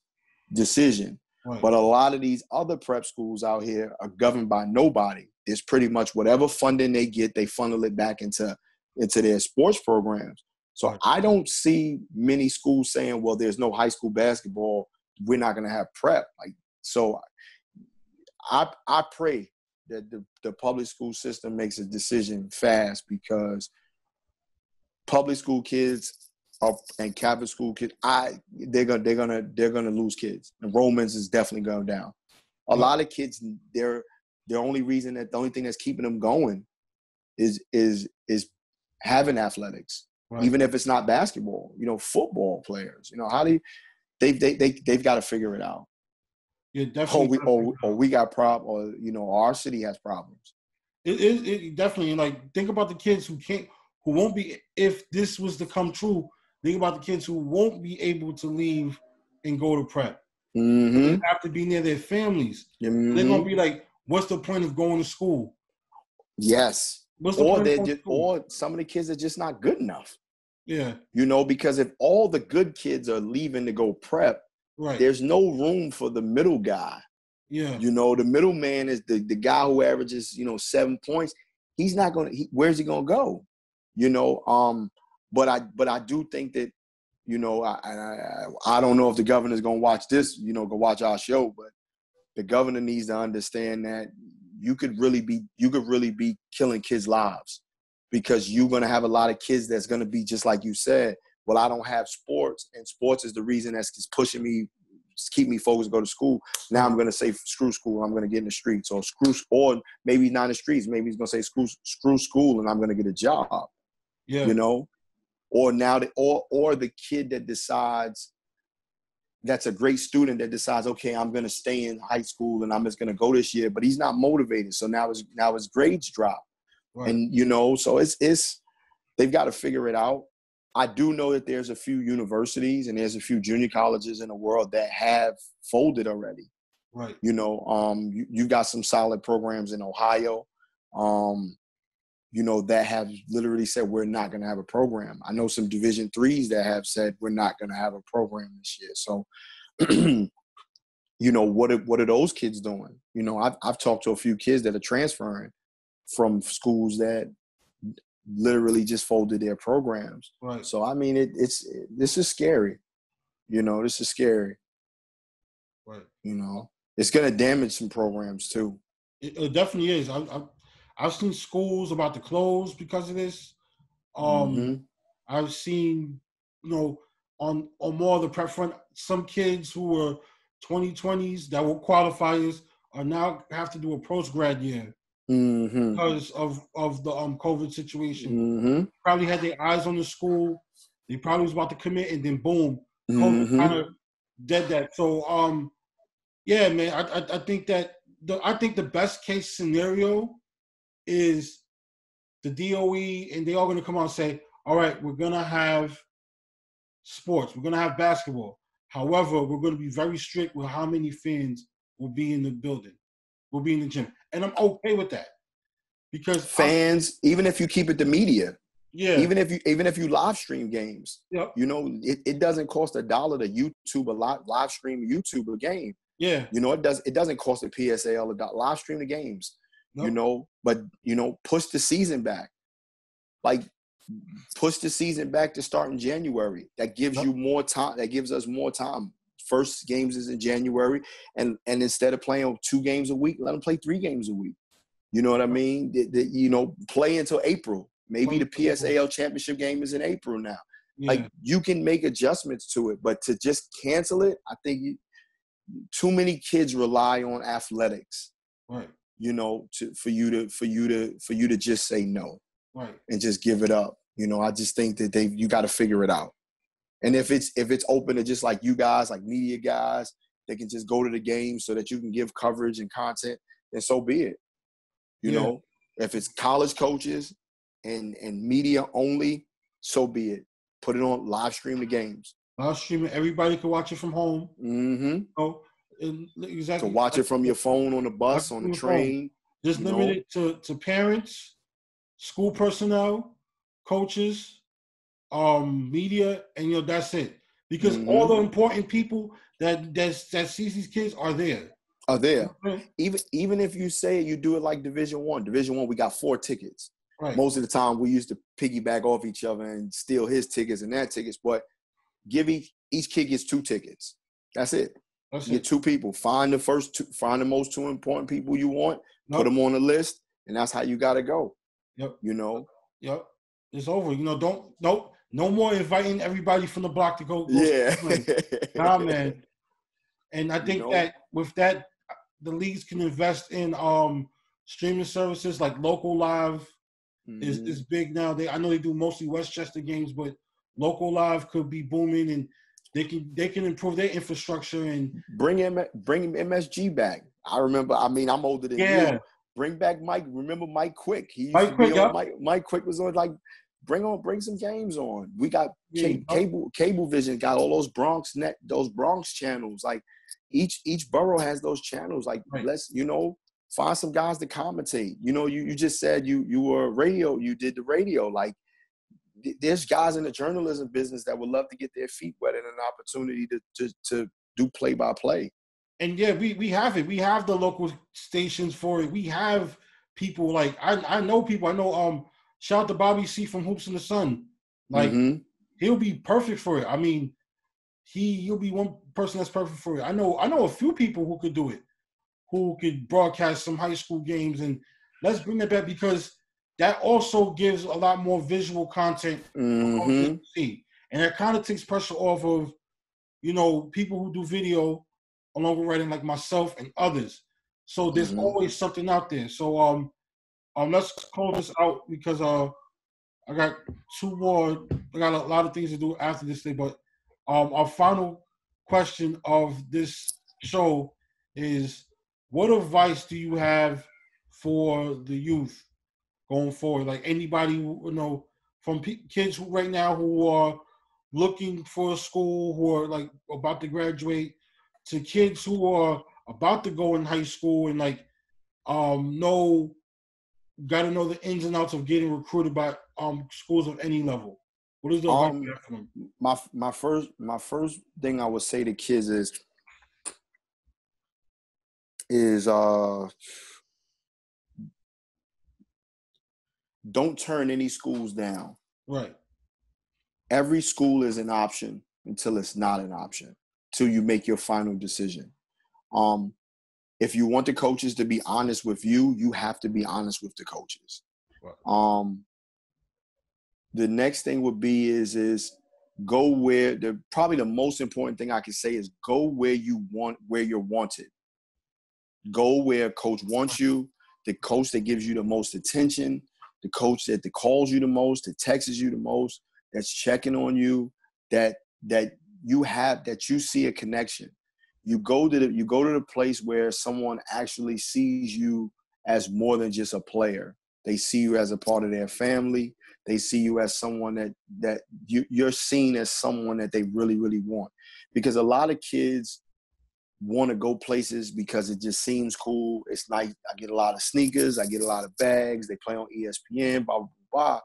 decision. Right. But a lot of these other prep schools out here are governed by nobody. It's pretty much whatever funding they get, they funnel it back into their sports programs. So Right. I don't see many schools saying, well, there's no high school basketball, we're not going to have prep. Like, so I pray that the public school system makes a decision fast, because public school kids and Catholic school kids, they're gonna lose kids. Enrollments is definitely going down. A lot of kids, the only thing that's keeping them going is having athletics, Right. even if it's not basketball. Football players. How do they've got to figure it out. Yeah, definitely. We got problems, or our city has problems. It definitely, like, think about the kids who won't be, if this was to come true, think about the kids who won't be able to leave and go to prep. Mm-hmm. They have to be near their families. Mm-hmm. They're gonna be like, what's the point of going to school? Yes. Or some of the kids are just not good enough. Yeah. Because if all the good kids are leaving to go prep, right, there's no room for the middle guy. Yeah. The middle man is the guy who averages, 7 points. He's not going to, where's he going to go? But I do think that, I don't know if the governor's going to watch this, go watch our show, but the governor needs to understand that you could really be killing kids' lives, because you're going to have a lot of kids that's going to be just like you said, well, I don't have sports, and sports is the reason that's just pushing me, keep me focused, go to school. Now I'm going to say screw school, I'm going to get in the streets, or maybe not in the streets, maybe he's going to say screw school and I'm going to get a job. Yeah. Or now or the kid that decides, that's a great student that decides, okay, I'm going to stay in high school and I'm just going to go this year, but he's not motivated. So now his grades drop. Right. And, so it's they've got to figure it out. I do know that there's a few universities and there's a few junior colleges in the world that have folded already. Right. You've got some solid programs in Ohio, that have literally said, we're not going to have a program. I know some Division IIIs that have said, we're not going to have a program this year. So, what are those kids doing? I've talked to a few kids that are transferring from schools that literally just folded their programs. Right. So, I mean, this is scary. This is scary. Right. It's going to damage some programs too. It definitely is. I've seen schools about to close because of this. I've seen, on more of the prep front, some kids who were 2020s that were qualifiers are now have to do a post-grad year because of the COVID situation. Probably had their eyes on the school. They probably was about to commit, and then boom, COVID kind of did that. So, yeah, man, I think that the best case scenario is the DOE, and they are going to come out and say, all right, we're going to have sports. We're going to have basketball. However, we're going to be very strict with how many fans will be in the building, will be in the gym. And I'm okay with that. Because fans, even if you keep it to media, yeah, even if you live stream games, yep. It doesn't cost $1 to YouTube live stream YouTube a game. Yeah. It doesn't cost a PSAL $1 live stream the games. Nope. But push the season back. Like, push the season back to start in January. That gives you more time. That gives us more time. First games is in January, and instead of playing 2 games a week, let them play 3 games a week. You know what I mean? Play until April. Maybe the PSAL championship game is in April now. Yeah. Like, you can make adjustments to it, but to just cancel it, I think too many kids rely on athletics. Right. For you to just say no, right, and just give it up. I just think that you got to figure it out. And if it's open to just like you guys, like media guys, they can just go to the game so that you can give coverage and content, then so be it. If it's college coaches and media only, so be it. Put it on, live stream the games. Live streaming, everybody can watch it from home. Exactly. To watch it from your phone, on the bus, on the train. Just limit it to parents, school personnel, coaches, media, and that's it. because all the important people that sees these kids are there. Are there. Even if you say you do it like Division One, we got 4 tickets. Right. Most of the time we used to piggyback off each other and steal his tickets and their tickets, but give each kid gets 2 tickets. That's it. You get 2 people. Find the most 2 important people you want, put them on the list, and that's how you got to go. Yep. You know? Yep. It's over. You know, no more inviting everybody from the block to go. Yeah. Nah, man. And I think that with that, the leagues can invest in streaming services like Local Live is big now. I know they do mostly Westchester games, but Local Live could be booming, and they can improve their infrastructure and bring MSG back. I'm older than you. Bring back Mike. Remember Mike Quick? Mike Quick was on, like, bring some games on. We got Cablevision got all those Bronx channels. Like each borough has those channels. Like let's find some guys to commentate. You just said you were radio. You did the radio. Like there's guys in the journalism business that would love to get their feet wet and an opportunity to do play-by-play. And yeah, we have it. We have the local stations for it. We have people like I know people. I know shout out to Bobby C from Hoops in the Sun. Like he'll be perfect for it. I mean, he'll be one person that's perfect for it. I know a few people who could do it, who could broadcast some high school games, and let's bring that back because that also gives a lot more visual content to see. And that kind of takes pressure off of, people who do video along with writing like myself and others. So there's always something out there. So let's close this out because I got 2 more. I got a lot of things to do after this thing. But our final question of this show is, what advice do you have for the youth going forward? Like anybody, from kids who right now who are looking for a school, who are like about to graduate, to kids who are about to go in high school and like got to know the ins and outs of getting recruited by schools of any level. What is the advice you have for them? My first thing I would say to kids is don't turn any schools down. Right. Every school is an option until it's not an option, till you make your final decision. If you want the coaches to be honest with you, you have to be honest with the coaches. Right. The next thing would be is go where probably the most important thing I can say is go where you're wanted. Go where coach wants you, the coach that gives you the most attention, the coach that calls you the most, that texts you the most, that's checking on you, that you see a connection. You go to the place where someone actually sees you as more than just a player. They see you as a part of their family. They see you as someone that you're seen as someone that they really, really want. Because a lot of kids want to go places because it just seems cool. It's nice. I get a lot of sneakers. I get a lot of bags. They play on ESPN, blah, blah, blah.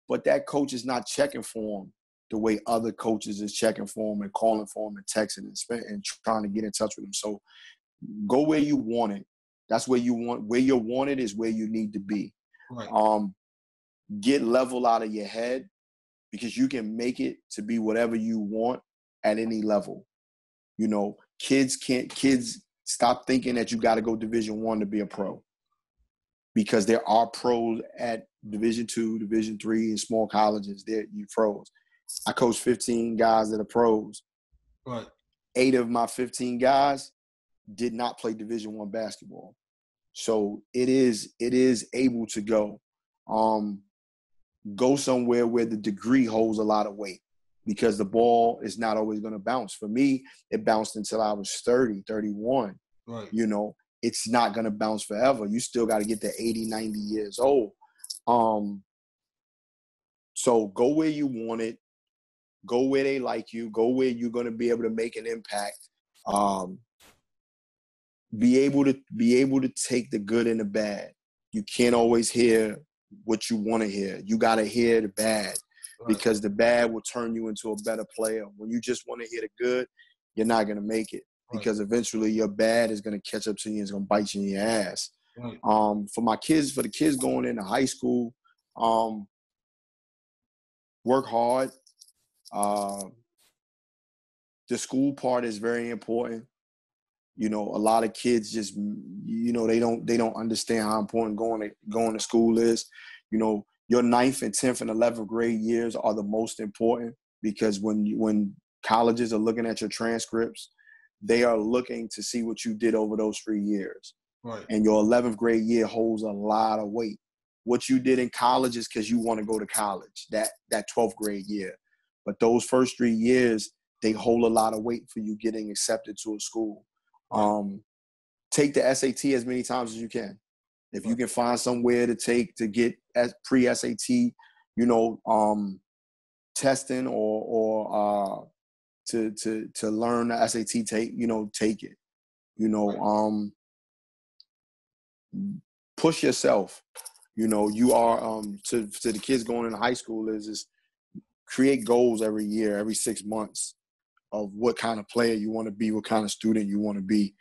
But that coach is not checking for them the way other coaches is checking for them and calling for them and texting and trying to get in touch with them. So go where you want it. That's where you want. Where you're wanted is where you need to be. Right. Get level out of your head because you can make it to be whatever you want at any level. Kids stop thinking that you got to go Division I to be a pro, because there are pros at Division II, Division III, and small colleges. You pros. I coach 15 guys that are pros. Right. 8 of my 15 guys did not play Division I basketball. So it is able to go. Go somewhere where the degree holds a lot of weight, because the ball is not always going to bounce. For me, it bounced until I was 30, 31. Right. It's not going to bounce forever. You still got to get to 80, 90 years old. So go where you want it. Go where they like you. Go where you're going to be able to make an impact. Be able to take the good and the bad. You can't always hear what you want to hear. You got to hear the bad. because the bad will turn you into a better player. When you just want to hear the good, you're not going to make it, because eventually your bad is going to catch up to you and it's going to bite you in your ass. Right. For the kids going into high school, work hard. The school part is very important. You know, a lot of kids just, you know, they don't understand how important going to school is. You know, your 9th and 10th and 11th grade years are the most important, because when colleges are looking at your transcripts, they are looking to see what you did over those 3 years. Right. And your 11th grade year holds a lot of weight. What you did in college is because you want to go to college, that 12th grade year. But those first 3 years, they hold a lot of weight for you getting accepted to a school. Take the SAT as many times as you can. If you can find somewhere to get pre-SAT, you know, testing or to learn the SAT, take it. You know, push yourself. You know, you are to the kids going into high school is create goals every year, every 6 months, of what kind of player you want to be, what kind of student you want to be.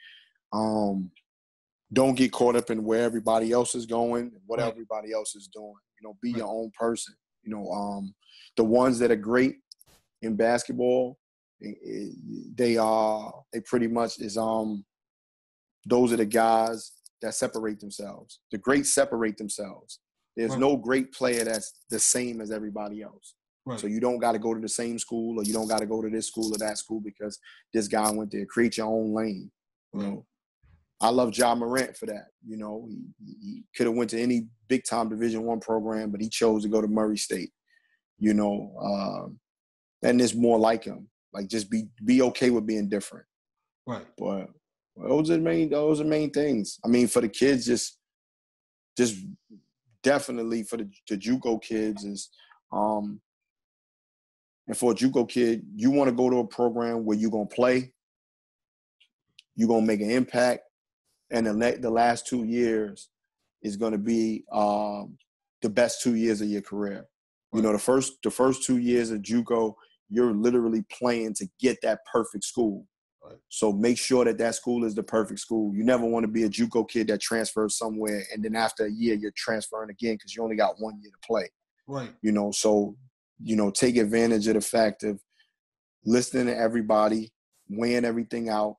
Don't get caught up in where everybody else is going and what everybody else is doing. You know, be your own person. You know, the ones that are great in basketball, they pretty much is those are the guys that separate themselves. The greats separate themselves. There's no great player that's the same as everybody else. Right. So you don't got to go to the same school, or you don't got to go to this school or that school because this guy went there. Create your own lane. You know, I love Ja Morant for that. You know, he could have went to any big time Division I program, but he chose to go to Murray State. You know, and there's more like him. Like, just be okay with being different. Right. But those are the main things. I mean, for the kids, just definitely for the JUCO kids is. And for a JUCO kid, you want to go to a program where you're going to play, you're going to make an impact, and the last 2 years is going to be the best 2 years of your career. Right. You know, the first 2 years of JUCO, you're literally playing to get that perfect school. Right. So make sure that school is the perfect school. You never want to be a JUCO kid that transfers somewhere, and then after a year, you're transferring again because you only got 1 year to play. Right. You know, so – you know, take advantage of the fact of listening to everybody, weighing everything out,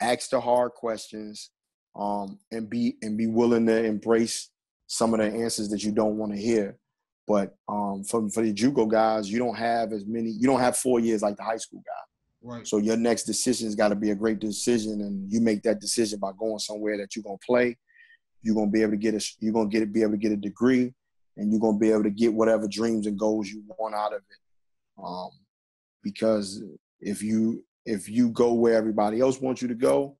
ask the hard questions, and be willing to embrace some of the answers that you don't want to hear. But for the JUCO guys, you don't have 4 years like the high school guy. Right. So your next decision's got to be a great decision, and you make that decision by going somewhere that you're gonna play. You're gonna be able to be able to get a degree. And you're going to be able to get whatever dreams and goals you want out of it. Because if you go where everybody else wants you to go,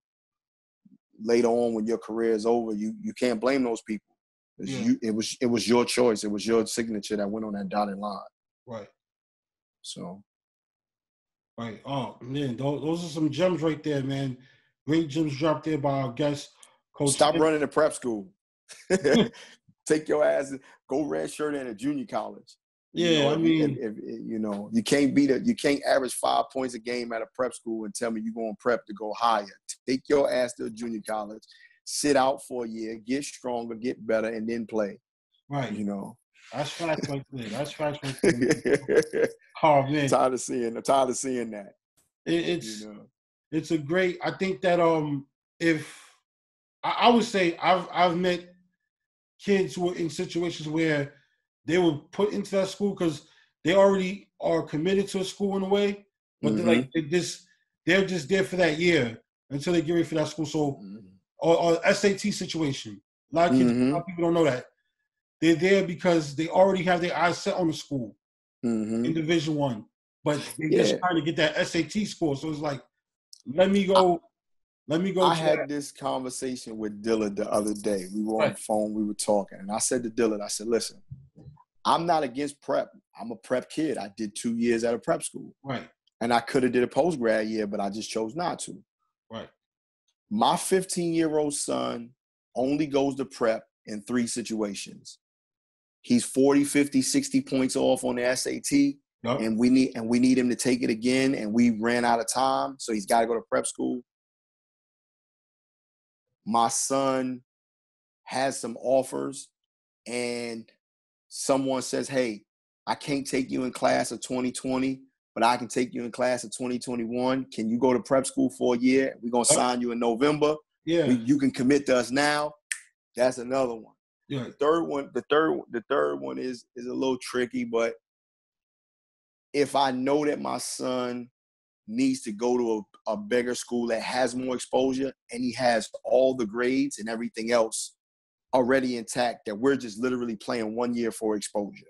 later on when your career is over, you can't blame those people. It was your choice. It was your signature that went on that dotted line. Right. So. Right. Oh, man, those are some gems right there, man. Great gems dropped there by our guest, Coach. Stop running to prep school. Take your ass, go red shirt in a junior college. Yeah, I mean, if you know, you can't average 5 points a game at a prep school and tell me you're going prep to go higher. Take your ass to a junior college, sit out for a year, get stronger, get better, and then play. Right. You know. That's facts right there. That's facts right there. Oh man, I'm tired of seeing that. It's a great. I think that if I would say I've met kids who are in situations where they were put into that school because they already are committed to a school in a way, but they're just there for that year until they get ready for that school. So, or SAT situation. A lot of people don't know that they're there because they already have their eyes set on the school in Division I, but they just trying to get that SAT score. So it's like, let me go. I had this conversation with Dillard the other day. We were on the phone, we were talking, and I said to Dillard, I said, listen, I'm not against prep. I'm a prep kid. I did 2 years at a prep school. Right. And I could have did a post-grad year, but I just chose not to. Right. My 15-year-old son only goes to prep in 3 situations. He's 40, 50, 60 points off on the SAT. Yep. And we need him to take it again, and we ran out of time, so he's got to go to prep school. My son has some offers, and someone says, hey, I can't take you in class of 2020, but I can take you in class of 2021. Can you go to prep school for a year? We're going to sign you in November. Yeah. You can commit to us now. That's another one. Yeah. The third one is a little tricky, but if I know that my son needs to go to a bigger school that has more exposure and he has all the grades and everything else already intact, that we're just literally playing 1 year for exposure.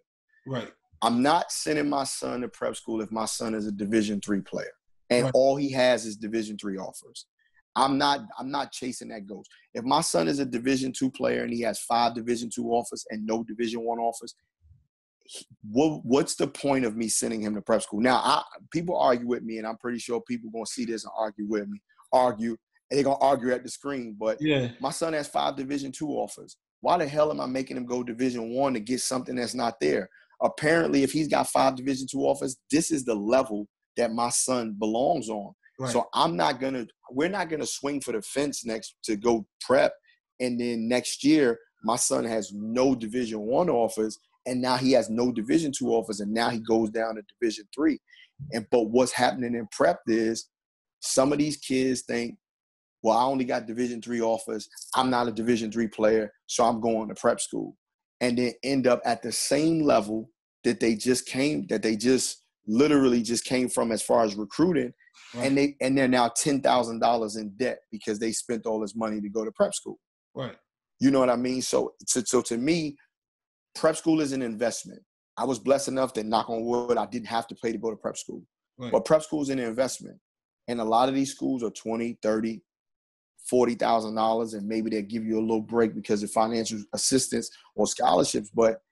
Right. I'm not sending my son to prep school if my son is a Division III player and Right. all he has is Division III offers. I'm not chasing that ghost. If my son is a Division II player and he has 5 Division II offers and no Division I offers, what's the point of me sending him to prep school? Now, people argue with me, and I'm pretty sure people are going to see this and argue with me. And they're going to argue at the screen. But my son has 5 Division II offers. Why the hell am I making him go Division I to get something that's not there? Apparently, if he's got 5 Division II offers, this is the level that my son belongs on. Right. So we're not gonna swing for the fence next to go prep, and then next year my son has no Division I offers, and now he has no Division II offers, and now he goes down to Division III. But what's happening in prep is some of these kids think, well, I only got Division III offers. I'm not a Division III player, so I'm going to prep school, and then end up at the same level that they literally just came from as far as recruiting. Right. And they're now $10,000 in debt because they spent all this money to go to prep school. Right. You know what I mean? So to me, prep school is an investment. I was blessed enough that, knock on wood, I didn't have to pay to go to prep school. Right. But prep school is an investment. And a lot of these schools are $20,000, $30,000, $40,000, and maybe they'll give you a little break because of financial assistance or scholarships, but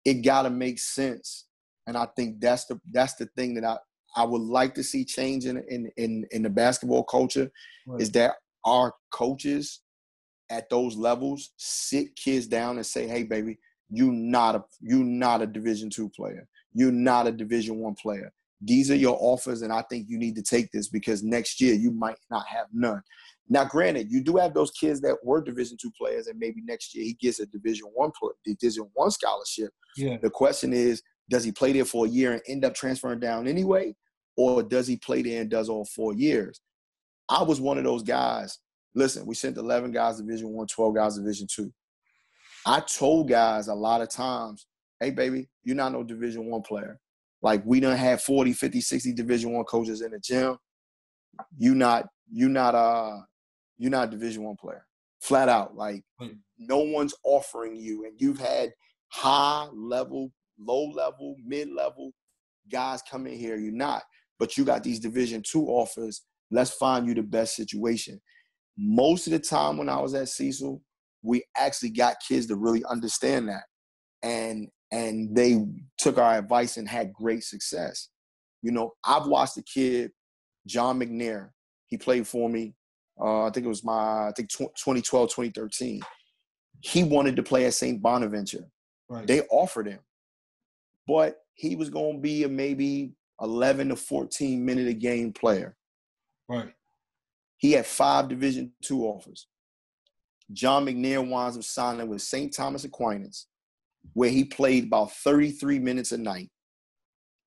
it got to make sense. And I think that's the thing that I would like to see change in the basketball culture. Right. Is that our coaches at those levels sit kids down and say, hey, baby, you're not a Division II player. You're not a Division I player. These are your offers, and I think you need to take this because next year you might not have none. Now, granted, you do have those kids that were Division II players, and maybe next year he gets a Division I scholarship. Yeah. The question is, does he play there for a year and end up transferring down anyway? Or does he play there and does all 4 years? I was one of those guys. Listen, we sent 11 guys Division I, 12 guys Division II. I told guys a lot of times, hey, baby, you're not no Division I player. Like, we done had 40, 50, 60 Division I coaches in the gym. You're not a Division I player. Flat out. Like, no one's offering you. And you've had high level, low level, mid-level guys come in here. You're not. But you got these Division II offers. Let's find you the best situation. Most of the time when I was at Cecil, we actually got kids to really understand that. And they took our advice and had great success. You know, I've watched a kid, John McNair. He played for me. I think it was 2012, 2013. He wanted to play at St. Bonaventure. Right. They offered him. But he was going to be a maybe 11 to 14 minute a game player. Right. He had 5 Division II offers. John McNair winds up signing with St. Thomas Aquinas, where he played about 33 minutes a night,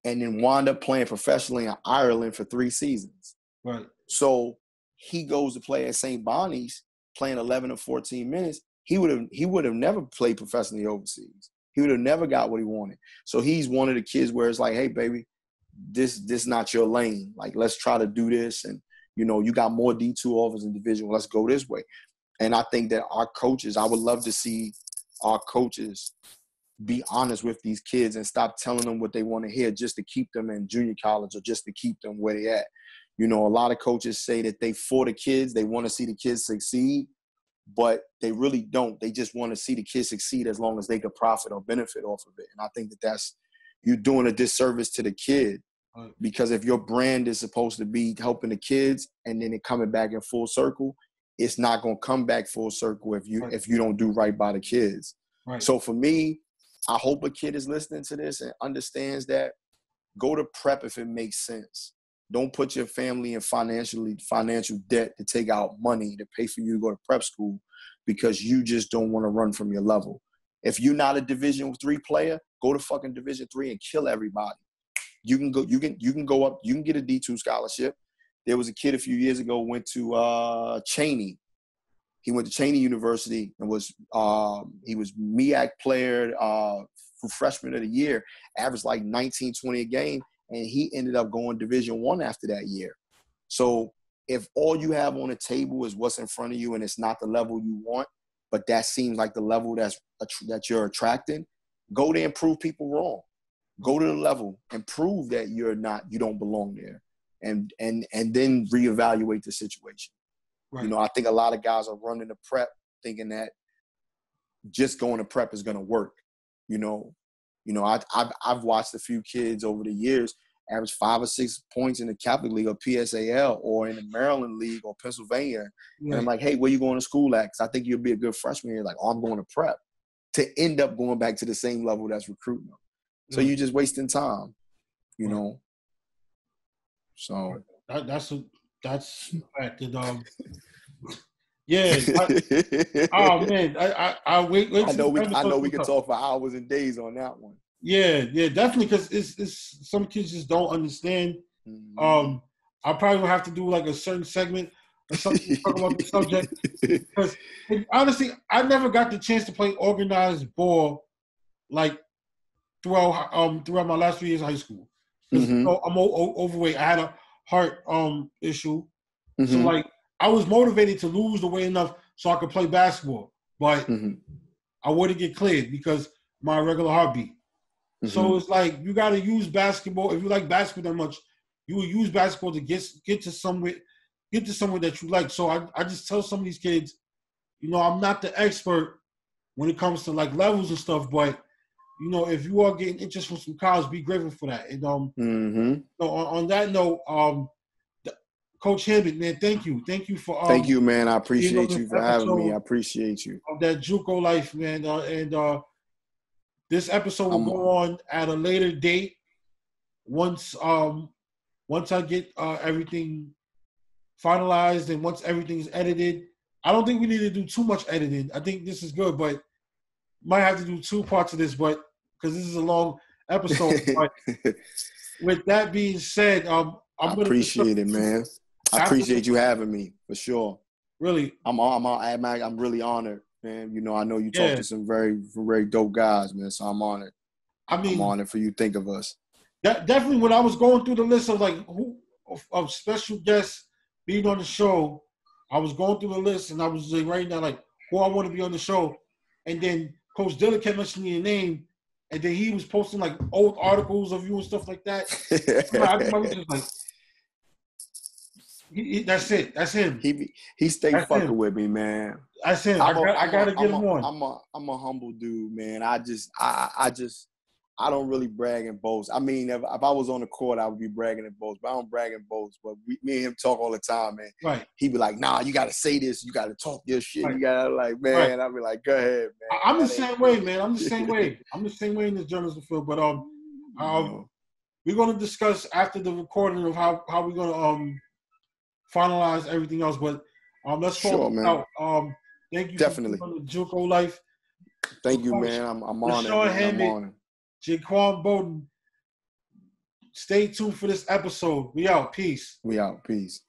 and then wound up playing professionally in Ireland for 3 seasons. Right. So he goes to play at St. Bonnie's, playing 11 or 14 minutes. He would have never played professionally overseas. He would have never got what he wanted. So he's one of the kids where it's like, hey, baby, this not your lane. Like, let's try to do this. And, you know, you got more D2 offers in division. Let's go this way. And I think that our coaches, I would love to see our coaches be honest with these kids and stop telling them what they want to hear just to keep them in junior college or just to keep them where they at. You know, a lot of coaches say that they for the kids, they want to see the kids succeed, but they really don't. They just want to see the kids succeed as long as they could profit or benefit off of it. And I think that that's, you're doing a disservice to the kid, because if your brand is supposed to be helping the kids and then it coming back in full circle, it's not going to come back full circle if you don't do right by the kids. Right. So for me, I hope a kid is listening to this and understands that go to prep if it makes sense. Don't put your family in financial debt to take out money to pay for you to go to prep school because you just don't want to run from your level. If you're not a Division III player, go to fucking Division III and kill everybody. You can go up, you can get a D2 scholarship. There was a kid a few years ago went to Cheney. He went to Cheney University and he was MEAC player for freshman of the year, averaged like 19, 20 a game, and he ended up going Division I after that year. So if all you have on the table is what's in front of you and it's not the level you want, but that seems like the level that you're attracting, go there and prove people wrong. Go to the level and prove that you don't belong there, and then reevaluate the situation. Right. You know, I think a lot of guys are running to prep thinking that just going to prep is going to work. You know, I've watched a few kids over the years average 5 or 6 points in the Catholic League or PSAL or in the Maryland League or Pennsylvania. Right. And I'm like, hey, where you going to school at? Because I think you'll be a good freshman. You're like, oh, I'm going to prep, to end up going back to the same level that's recruiting them. So you're just wasting time, you know. So that's a fact. Yeah. Oh man, I wait. I know we can talk for hours and days on that one. Yeah, definitely, because it's some kids just don't understand. Mm-hmm. I probably will have to do like a certain segment or something to talk about the subject, because honestly, I never got the chance to play organized ball like throughout my last 3 years of high school. Because I'm overweight. I had a heart issue, so like I was motivated to lose the weight enough so I could play basketball, but I wouldn't get cleared because my regular heartbeat. So it's like you got to use basketball. If you like basketball that much, you will use basketball to get to somewhere that you like. So I just tell some of these kids, you know, I'm not the expert when it comes to like levels and stuff, but you know, if you are getting interest from some college, be grateful for that. And so on that note, Coach Hammett, man, thank you for thank you, man. I appreciate you for having me. I appreciate you. Of that JUCO life, man, and this episode will go on at a later date once I get everything finalized and once everything's edited. I don't think we need to do too much editing. I think this is good, but might have to do 2 parts of this, but because this is a long episode. But with that being said, I appreciate it, man. I appreciate you having me for sure. Really, I'm really honored, man. You know, I know you talk to some very, very dope guys, man. So I'm honored. I'm honored for you to think of us. Definitely, when I was going through the list of like of special guests being on the show, I was going through the list and I was like writing down like who I want to be on the show, and then Coach Dillon kept mentioning your name, and then he was posting like old articles of you and stuff like that. I was just like, that's it. That's him. He stayed fucking with me, man. That's him. I gotta get him on. I'm a humble dude, man. I don't really brag and boast. I mean, if I was on the court, I would be bragging and boast, but I don't brag and boast. But me and him talk all the time, man. Right. He'd be like, nah, you got to say this. You got to talk your shit. Right. You got to like, man. Right. I'd be like, go ahead, man. I'm the same way, man. I'm the same way. I'm the same way in this journalism field. But we're going to discuss after the recording of how we're going to finalize everything else. But let's talk about thank you definitely for the JUCO life. Thank you, man. I'm honored. Leshawn Hammett, Jaquan Bowden. Stay tuned for this episode. We out. Peace. We out. Peace.